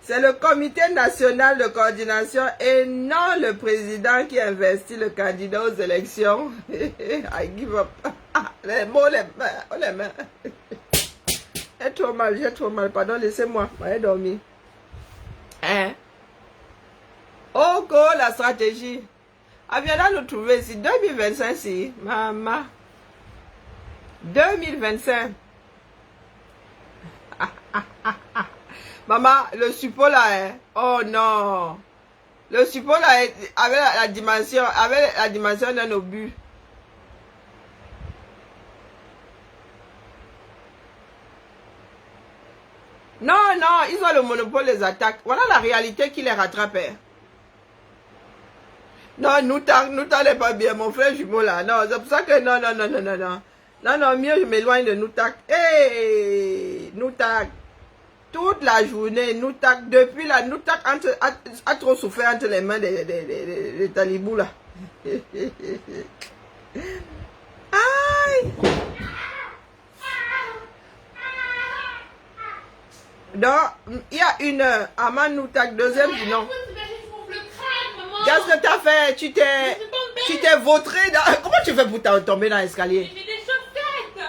c'est le comité national de coordination et non le président qui investit le candidat aux élections. I give up. Les mots, les mains. J'ai trop mal. Pardon, laissez-moi. J'ai dormi. Hein? Oh, la stratégie. Ah, viens nous trouver ici. 2025, si. Maman. 2025. Maman, le support là, hein? Oh non. Le support là, avec la dimension d'un obus. Non, ils ont le monopole des attaques. Voilà la réalité qui les rattrape. Hein. Non, Noutak n'est pas bien, mon frère jumeau là. Non, c'est pour ça que non. Non, mieux je m'éloigne de Noutak. Hey, Noutak. Toute la journée, Noutak, depuis la Noutak a trop souffert entre les mains des talibous là. Aïe. Donc, il y a une heure, Aman Noutak, deuxième du nom. Qu'est-ce que t'as fait? Tu t'es vautré dans... Comment tu fais pour tomber dans l'escalier? J'ai des chaussettes.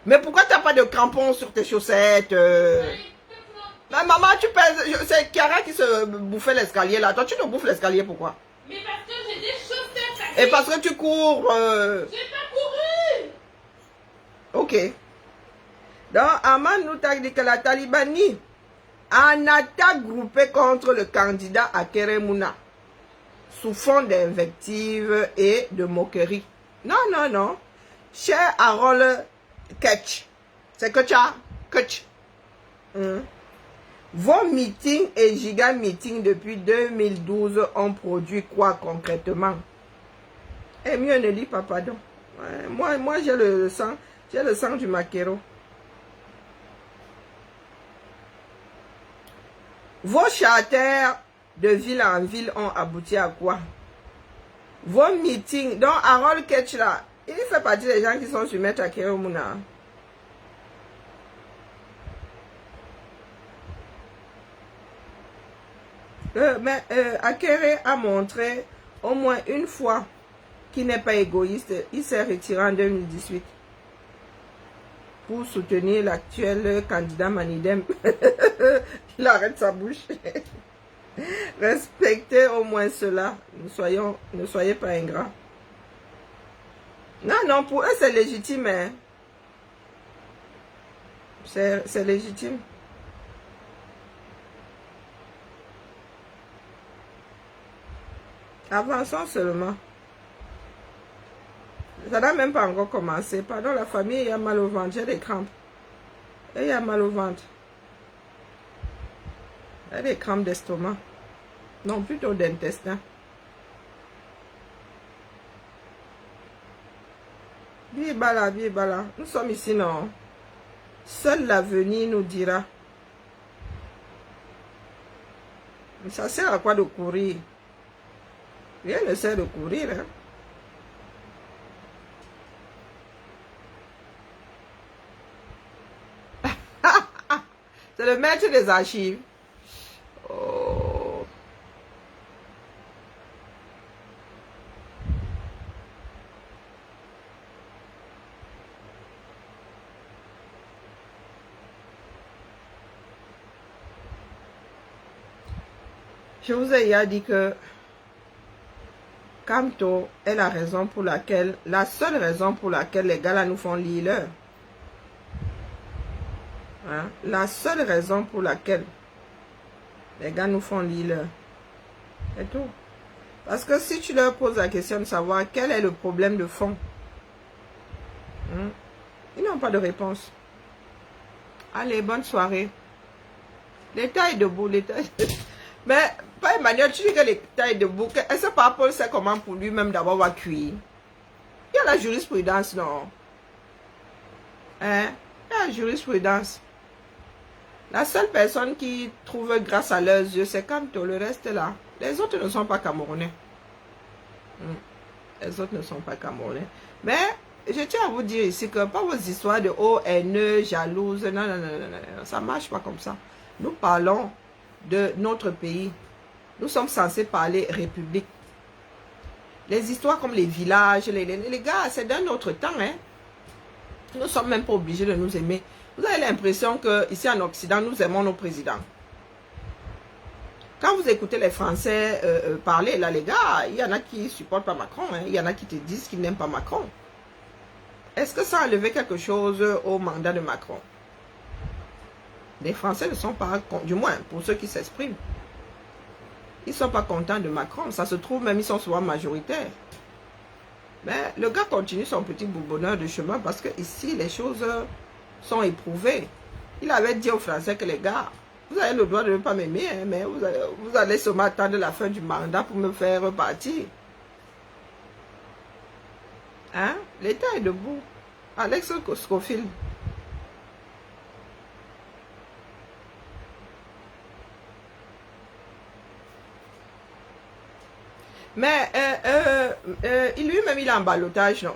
Mais pourquoi t'as pas de crampons sur tes chaussettes? Mais maman, tu pèses... C'est Chiara qui se bouffait l'escalier là. Toi, tu te bouffes l'escalier, pourquoi? Mais parce que j'ai des chaussettes. Et parce que tu cours... J'ai pas couru. Ok. Donc, Aman Noutak dit que la Talibanie en attaque groupée contre le candidat à Keremouna sous fond d'invectives et de moqueries. Non. Cher Harold Ketch. C'est Ketch. Vos meetings et giga meetings depuis 2012 ont produit quoi concrètement? Eh, mieux ne dis pas pardon. Ouais, moi j'ai le sang du maquereau. Vos charters de ville en ville ont abouti à quoi? Vos meetings, donc Harold Ketch là, il fait partie des gens qui sont sur Maître Keremouna. Mais Akere a montré au moins une fois qu'il n'est pas égoïste. Il s'est retiré en 2018 pour soutenir l'actuel candidat Manidem. Il arrête sa bouche. Respectez au moins cela. Ne soyez pas ingrats. Non, pour eux c'est légitime. Hein. C'est légitime. Avançons seulement. Ça n'a même pas encore commencé. Pardon, la famille, il y a mal au ventre. J'ai des crampes. Et il y a mal au ventre. Il y a des crampes d'estomac. Non, plutôt d'intestin. Bibala, Bibala. Nous sommes ici, non? Seul l'avenir nous dira. Mais ça sert à quoi de courir? Rien ne sert de courir, hein? C'est le maître des archives. Oh. Je vous ai hier dit que Camto est la raison pour laquelle, la seule raison pour laquelle les gars là nous font lire l'heure. Hein? La seule raison pour laquelle les gars nous font lire l'heure. C'est tout. Parce que si tu leur poses la question de savoir quel est le problème de fond, hein? Ils n'ont pas de réponse. Allez, bonne soirée. L'État est debout, l'État est debout. Mais, pas Emmanuel, tu dis que l'État est debout. Est-ce que par Paul sait comment pour lui-même d'abord va cuire? Il y a la jurisprudence, non? Hein? Il y a la jurisprudence. La seule personne qui trouve grâce à leurs yeux, c'est Camto. Le reste là. Les autres ne sont pas Camerounais. Les autres ne sont pas Camerounais. Mais, je tiens à vous dire ici que pas vos histoires de oh, haineux, jalouse. Non, non, non, non, non. Ça ne marche pas comme ça. Nous parlons de notre pays. Nous sommes censés parler république. Les histoires comme les villages, les gars, c'est d'un autre temps. Hein? Nous ne sommes même pas obligés de nous aimer. Vous avez l'impression qu'ici en Occident, nous aimons nos présidents. Quand vous écoutez les Français parler, là les gars, il y en a qui ne supportent pas Macron. Hein? Il y en a qui te disent qu'ils n'aiment pas Macron. Est-ce que ça a enlevé quelque chose au mandat de Macron? Les Français ne sont pas, du moins pour ceux qui s'expriment, ils ne sont pas contents de Macron. Ça se trouve même, ils sont souvent majoritaires. Mais le gars continue son petit bourbonneur de chemin parce que ici, les choses sont éprouvées. Il avait dit aux Français que les gars, vous avez le droit de ne pas m'aimer, hein, mais vous allez seulement attendre la fin du mandat pour me faire repartir. Hein? L'État est debout. Alex Scofield. Mais lui-même, il est en ballottage, non?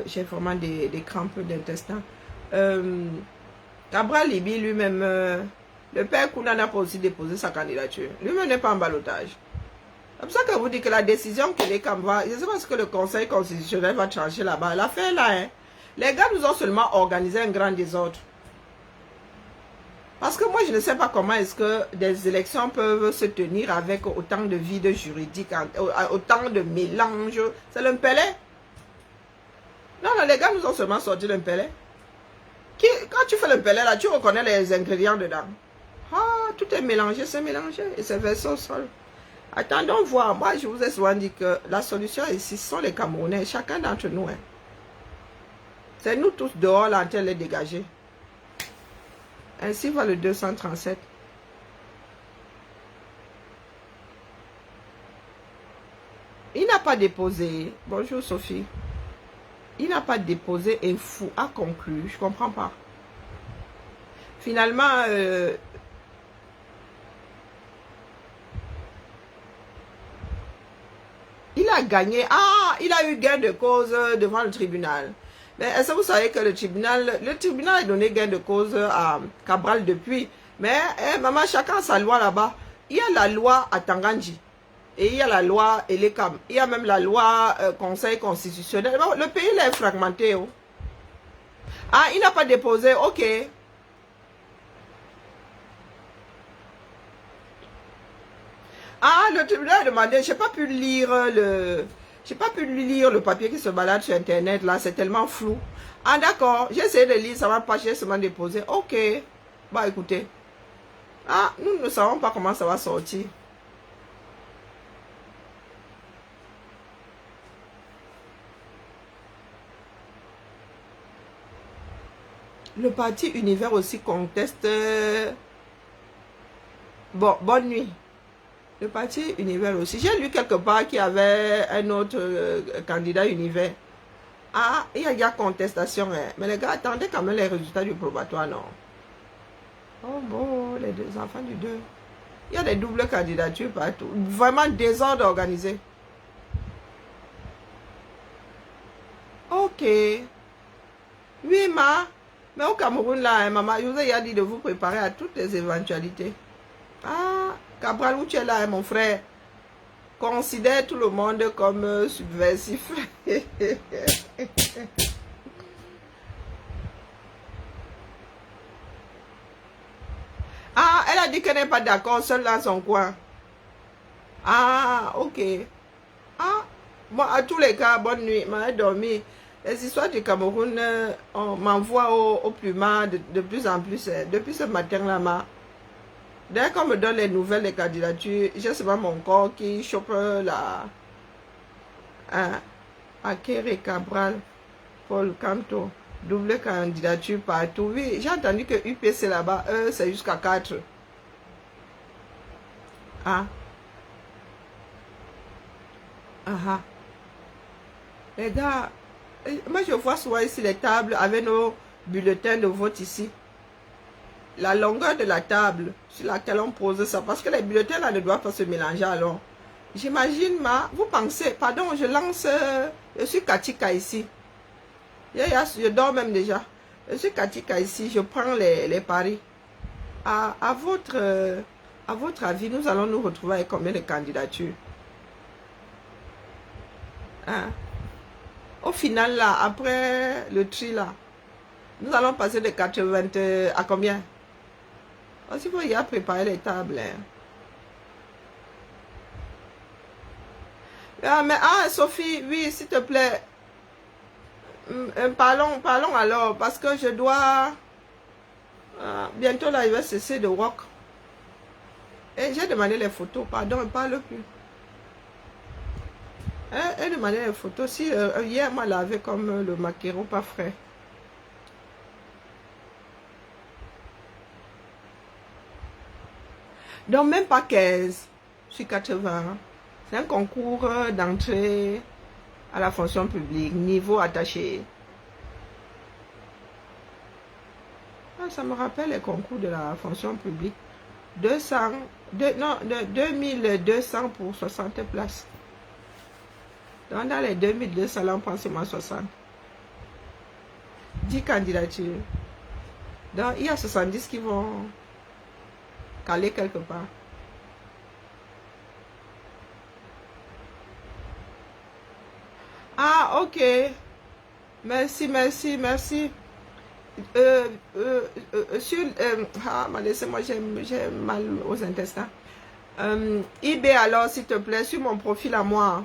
J'ai vraiment des crampes d'intestin. Cabral Libi, lui-même, le père Kounan n'a pas aussi déposé sa candidature. Lui-même n'est pas en ballottage. C'est pour ça que vous dites que la décision que les Cambras, je ne sais pas ce que le Conseil constitutionnel va trancher là-bas. L'affaire là, hein, les gars nous ont seulement organisé un grand désordre. Parce que moi, je ne sais pas comment est-ce que des élections peuvent se tenir avec autant de vide juridique, autant de mélange. C'est l'impellé. Non, non, les gars nous ont seulement sorti l'impellé. Quand tu fais l'impellé, là, tu reconnais les ingrédients dedans. Ah, tout est mélangé, c'est mélangé. Et c'est versé au sol. Attendons voir. Moi, je vous ai souvent dit que la solution ici, ce sont les Camerounais, chacun d'entre nous. Hein. C'est nous tous dehors, là, en train de les dégager. Ainsi va le 237. Il n'a pas déposé. Bonjour Sophie. Il n'a pas déposé et fou a conclu. Je ne comprends pas. Finalement, il a gagné. Ah, il a eu gain de cause devant le tribunal. Mais est-ce que vous savez que le tribunal a donné gain de cause à Cabral depuis. Mais, maman, chacun a sa loi là-bas. Il y a la loi à Tangandji. Et il y a la loi Elekam. Il y a même la loi Conseil constitutionnel. Bon, le pays là est fragmenté. Oh. Ah, il n'a pas déposé. Ok. Ah, le tribunal a demandé. Je n'ai pas pu lire J'ai pas pu lire le papier qui se balade sur Internet, là, c'est tellement flou. Ah, d'accord, j'ai essayé de lire, ça va pas, j'ai seulement déposé. Ok, bah écoutez. Ah, nous ne savons pas comment ça va sortir. Le parti Univers aussi conteste. Bon, bonne nuit. Le parti Univers aussi. J'ai lu quelque part qu'il y avait un autre candidat Univers. Ah, il y a contestation. Hein. Mais les gars, attendez quand même les résultats du probatoire, non? Oh bon, les deux enfants du 2. Il y a des doubles candidatures partout. Vraiment désordre organisé. Ok. Oui, mais au Cameroun, là, hein, maman, je vous ai dit de vous préparer à toutes les éventualités. Ah, Cabral, où tu es là, hein, mon frère? Considère tout le monde comme subversif. Ah, elle a dit qu'elle n'est pas d'accord, seule dans son coin. Ah, ok. Ah, moi, à tous les cas, bonne nuit, m'a dormi. Les histoires du Cameroun, on m'envoie au plumard de plus en plus. Depuis ce matin-là, dès qu'on me donne les nouvelles des candidatures, je sais pas mon corps qui chope la... Hein, Akere Cabral, Paul Canto, double candidature partout. Oui, j'ai entendu que UPC là-bas, c'est jusqu'à 4. Ah. Ah. Les gars, moi je vois souvent ici les tables avec nos bulletins de vote ici. La longueur de la table sur laquelle on pose ça, parce que les bulletins là ne doivent pas se mélanger alors. J'imagine, vous pensez, pardon, je lance, je suis Katika ici. Je dors même déjà. Je suis Katika ici, je prends les paris. À votre avis, nous allons nous retrouver avec combien de candidatures? Hein? Au final, là, après le tri, là, nous allons passer de 80 à combien? Parce qu'il faut y avoir préparé les tables. Hein. Ah, mais, Sophie, oui, s'il te plaît. Parlons alors, parce que je dois... bientôt, là, il va cesser de work. Et j'ai demandé les photos, pardon, elle ne parle plus. Elle demandait les photos. Si hier, moi, lavé comme le maquereau pas frais. Donc, même pas 15 sur 80. C'est un concours d'entrée à la fonction publique, niveau attaché. Ah, ça me rappelle les concours de la fonction publique. 2200 pour 60 places. Donc, dans les 2200, là, on prend seulement 60. 10 candidatures. Donc, il y a 70 qui vont caler quelque part. Ah, ok. Merci. Laissez-moi, j'ai mal aux intestins. eBay, alors, s'il te plaît, sur mon profil à moi.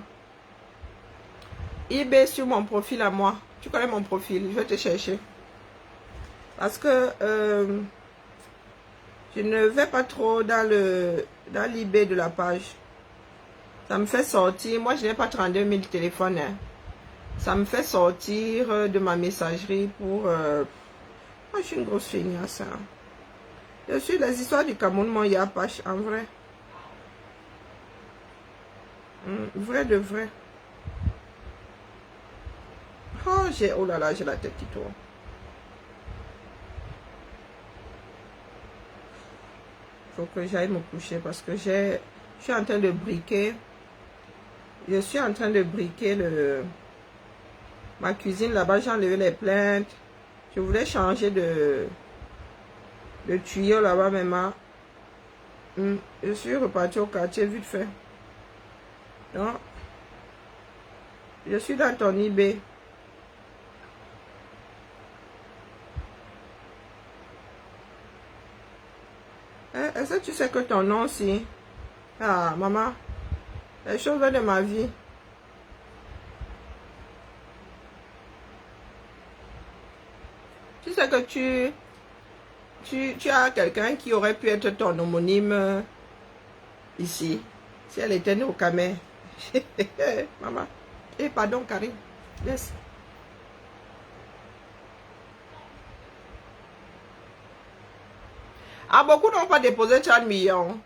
eBay sur mon profil à moi. Tu connais mon profil, je vais te chercher. Parce que je ne vais pas trop dans l'eBay de la page. Ça me fait sortir. Moi, je n'ai pas 32 000 téléphones. Hein. Ça me fait sortir de ma messagerie pour... Moi, je suis une grosse feignasse. Hein. Je suis les histoires du Cameroun, mon Yapache, en vrai. Vrai de vrai. Oh là là, j'ai la tête qui tourne. Faut que j'aille me coucher parce que je suis en train de briquer. Je suis en train de briquer ma cuisine là-bas. J'ai enlevé les plaintes. Je voulais changer de tuyau là-bas, mais je suis reparti au quartier vite fait. Non. Je suis dans ton eBay. Est-ce que tu sais que ton nom aussi? Ah, maman. Les choses de ma vie. Tu sais que tu as quelqu'un qui aurait pu être ton homonyme ici. Si elle était née au Camer. Maman. Pardon, Karine. Yes. Ah, beaucoup n'ont pas déposé 30 millions.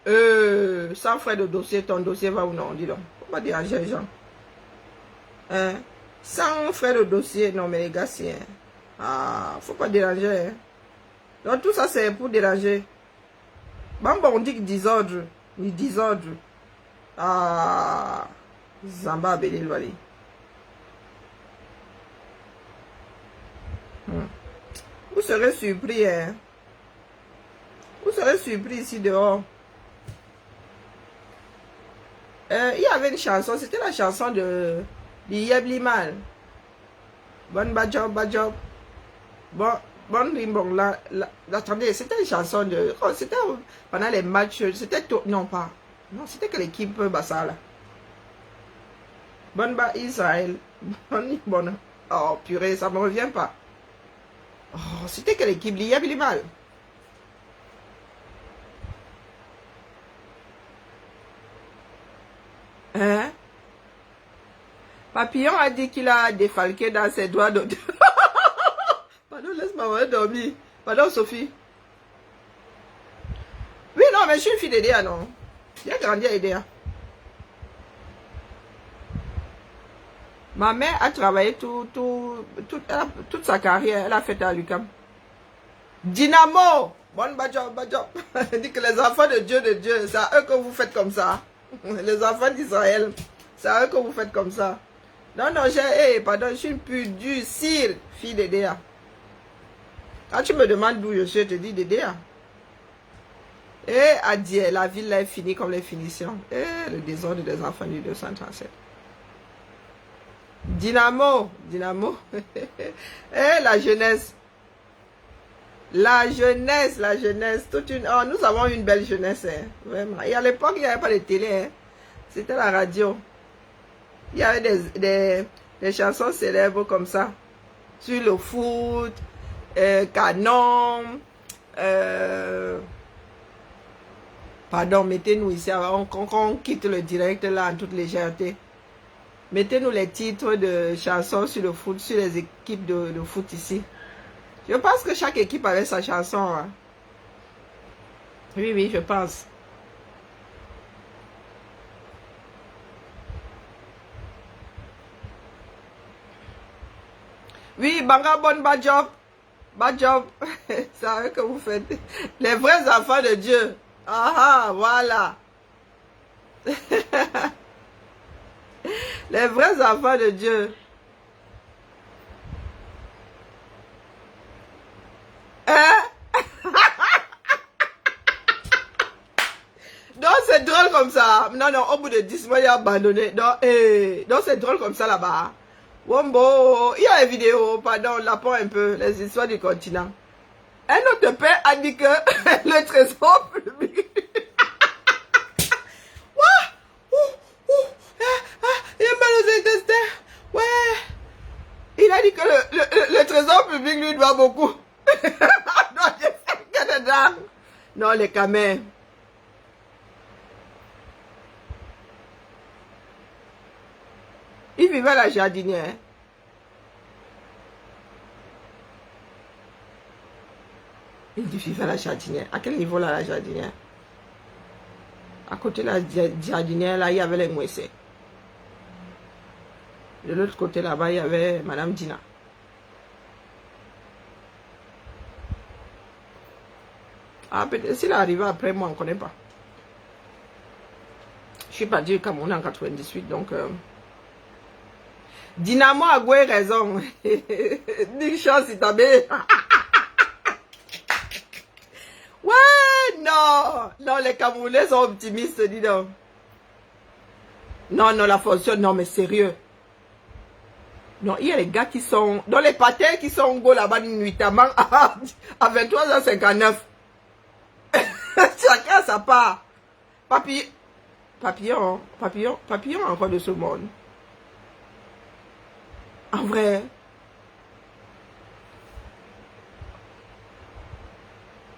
Sans frais de dossier, ton dossier va ou non, dis donc. Faut pas déranger les gens. Hein? Sans frais de dossier, non mais les gars, c'est... Ah, faut pas déranger. Hein? Donc tout ça, c'est pour déranger. Bon, on dit que désordre. Ni désordre. Ah, Zamba Belil Wali. Vous serez surpris, hein? Vous serez surpris ici dehors. Il y avait une chanson, c'était la chanson de Yeblimal. Bon Bajob, Bajob. Bon Rimbong, attendez, c'était une chanson de... Oh, c'était pendant les matchs, c'était... Non, pas. Non, c'était que l'équipe Bassala. Bon Ba Israël. Bon. Oh, purée, ça me revient pas. Oh, c'était que l'équipe Yeblimal. Hein? Papillon a dit qu'il a défalqué dans ses doigts de... Pardon, laisse-moi dormir. Pardon, Sophie. Oui, non, mais je suis une fille d'Edea, non. J'ai grandi à Edea. Ma mère a travaillé toute sa carrière. Elle a fait à l'UQAM. Dynamo! Bon, badjob. Elle dit que les enfants de Dieu, c'est à eux que vous faites comme ça. Les enfants d'Israël, c'est à eux que vous faites comme ça. Non, pardon, je suis une pure dure cire, fille d'Edea. Quand tu me demandes d'où je suis, je te dis d'Edea. Adieu, la ville là est finie comme les finitions. Le désordre des enfants du 237. Dynamo. La jeunesse. La jeunesse. Toute une... Oh, nous avons une belle jeunesse. Hein, vraiment. Et à l'époque, il n'y avait pas de télé. Hein. C'était la radio. Il y avait des chansons célèbres comme ça. Sur le foot, canon. Pardon, mettez-nous ici. On quitte le direct là en toute légèreté. Mettez-nous les titres de chansons sur le foot, sur les équipes de foot ici. Je pense que chaque équipe avait sa chanson. Hein. Oui, je pense. Oui, Banga Bon Badjob. C'est à eux que vous faites. Les vrais enfants de Dieu. Ah, voilà. Les vrais enfants de Dieu. Hein? Donc c'est drôle comme ça. Non, au bout de 10 mois, il a abandonné. Donc c'est drôle comme ça là-bas. Wombo, il y a les vidéos, pardon, on l'apprend un peu, les histoires du continent. Un autre père a dit que le trésor public... il a mal aux intestins. Ouais. Il a dit que le trésor public lui doit beaucoup. Non, les camins. Il vivait à la jardinière. Il vivait à la jardinière. À quel niveau là, la jardinière? À côté de la jardinière, là, il y avait les mouessés. De l'autre côté, là-bas, il y avait Madame Dina. Ah, peut-être s'il est arrivé après moi, on ne connaît pas. Je suis parti au Cameroun en 98, donc... Dynamo a goué raison. Ni chance, il t'a bé. Ouais, non. Non, les Camerounais sont optimistes, dis donc. Non, la fonction, non, mais sérieux. Non, il y a les gars qui sont... Dans les patins qui sont au go là-bas, nuitamment, à 23h59. Chacun sa part. Papillon encore de ce monde. En vrai.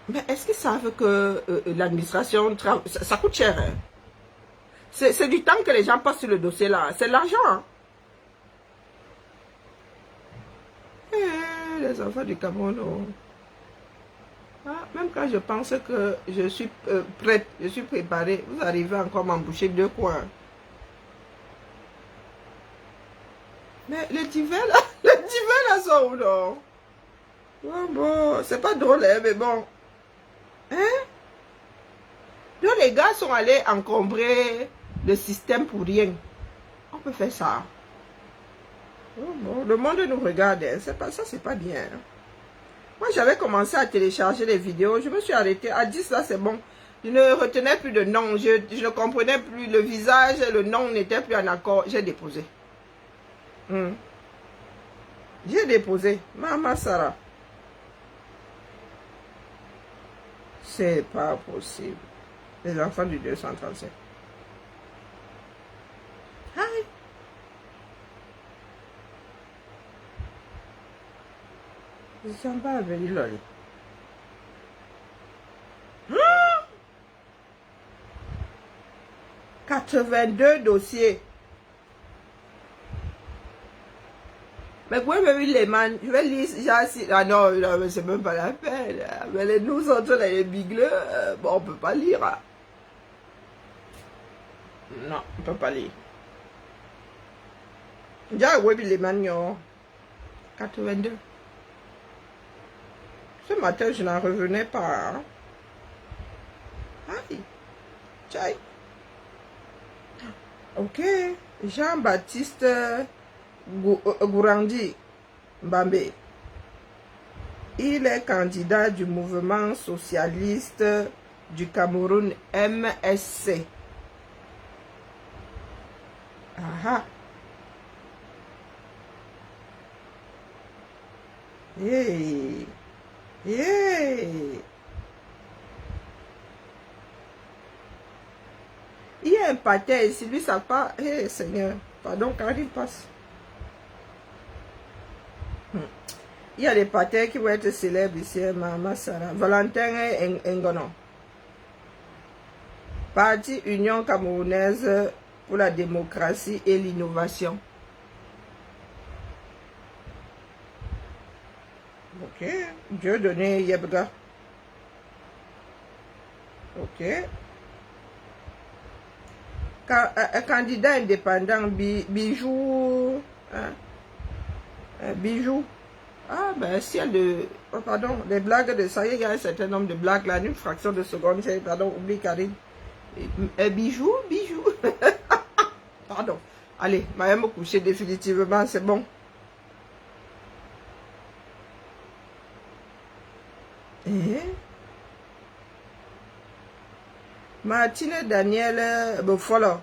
Mais est-ce qu'ils savent que l'administration... Ça coûte cher, hein? C'est du temps que les gens passent sur le dossier là. C'est l'argent, hein? Les enfants du Cameroun, oh. Ah, même quand je pense que je suis prête, je suis préparée, vous arrivez encore à m'emboucher deux coins. Mais le divin là, le divin là sont où non? Oh, bon, c'est pas drôle, hein, mais bon. Hein? Donc les gars sont allés encombrer le système pour rien. On peut faire ça. Oh, bon, le monde nous regarde, hein. C'est pas ça, c'est pas bien. Moi, j'avais commencé à télécharger les vidéos. Je me suis arrêtée. À 10, là, c'est bon. Je ne retenais plus de nom. Je ne comprenais plus. Le visage, le nom n'était plus en accord. J'ai déposé. J'ai déposé. Maman Sarah. C'est pas possible. Les enfants du 235. Aïe. Ils ne sont pas venus là. 82 dossiers. Mais vous pouvez me les man, je vais lire, ah non, non c'est même pas la peine. Mais nous autres, les bigleux, bon, on peut pas lire. Non, on peut pas lire. Déjà, oui, les man, 82. Ce matin, je n'en revenais pas. Hein. Aïe. Tchaï. Ok. Jean-Baptiste Gourandi Mbambe. Il est candidat du mouvement socialiste du Cameroun MSC. Aha. Hey. Hey. Il y a un pâté ici, lui ça pas. Hey Seigneur, pardon, quand il passe. Il y a des pâtés qui vont être célèbres ici, Maman Sarah. Valentin Ngonon. Parti Union Camerounaise pour la démocratie et l'innovation. Ok. Dieu donné Yebga. Ok. Un candidat indépendant, Bijou. Hein? Bijou. Ah, ben, si elle de. Oh, pardon, les blagues de ça, il y a un certain nombre de blagues là, une fraction de seconde. Pardon, oublie Karine. Bijou. Pardon. Allez, je vais me coucher définitivement, c'est bon. Martine Daniel Bofolo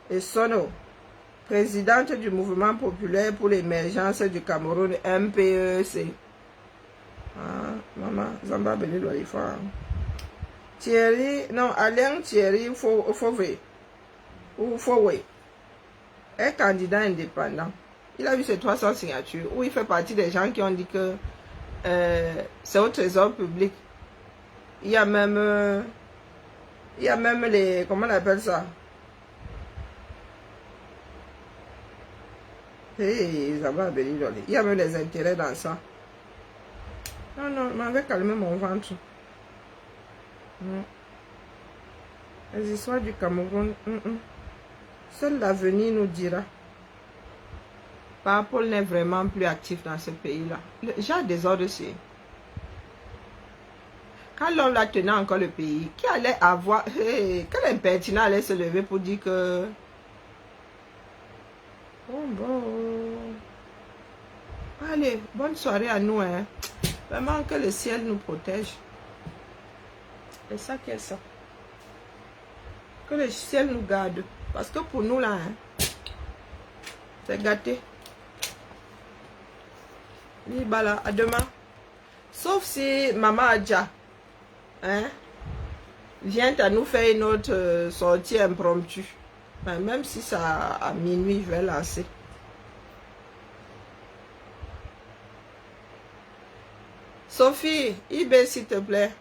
et Sono, présidente du mouvement populaire pour l'émergence du Cameroun, MPEC. Ah, maman, Zamba Benilo Alifa. Thierry, non, Alain Thierry Fauvé, ou Fauvé, est candidat indépendant. Il a eu ses 300 signatures, où il fait partie des gens qui ont dit que c'est au trésor public. Il y a même les, comment on appelle ça? Hey, ça va venir. Il y a même des intérêts dans ça. Non, non, je m'avais calmé mon ventre. Les histoires du Cameroun, seul l'avenir nous dira. Paul n'est vraiment plus actif dans ce pays-là. J'ai des ordres aussi. Quand l'homme l'a tenu encore le pays, qui allait avoir... Hey, quel impertinent allait se lever pour dire que... Bon. Allez, bonne soirée à nous. Hein. Vraiment que le ciel nous protège. C'est ça qu'est ça. Que le ciel nous garde. Parce que pour nous là, hein, c'est gâté. Voilà, à demain. Sauf si Maman Adja vient à nous faire une autre sortie impromptue. Ben, même si ça à minuit, je vais lancer. Sophie, eBay s'il te plaît.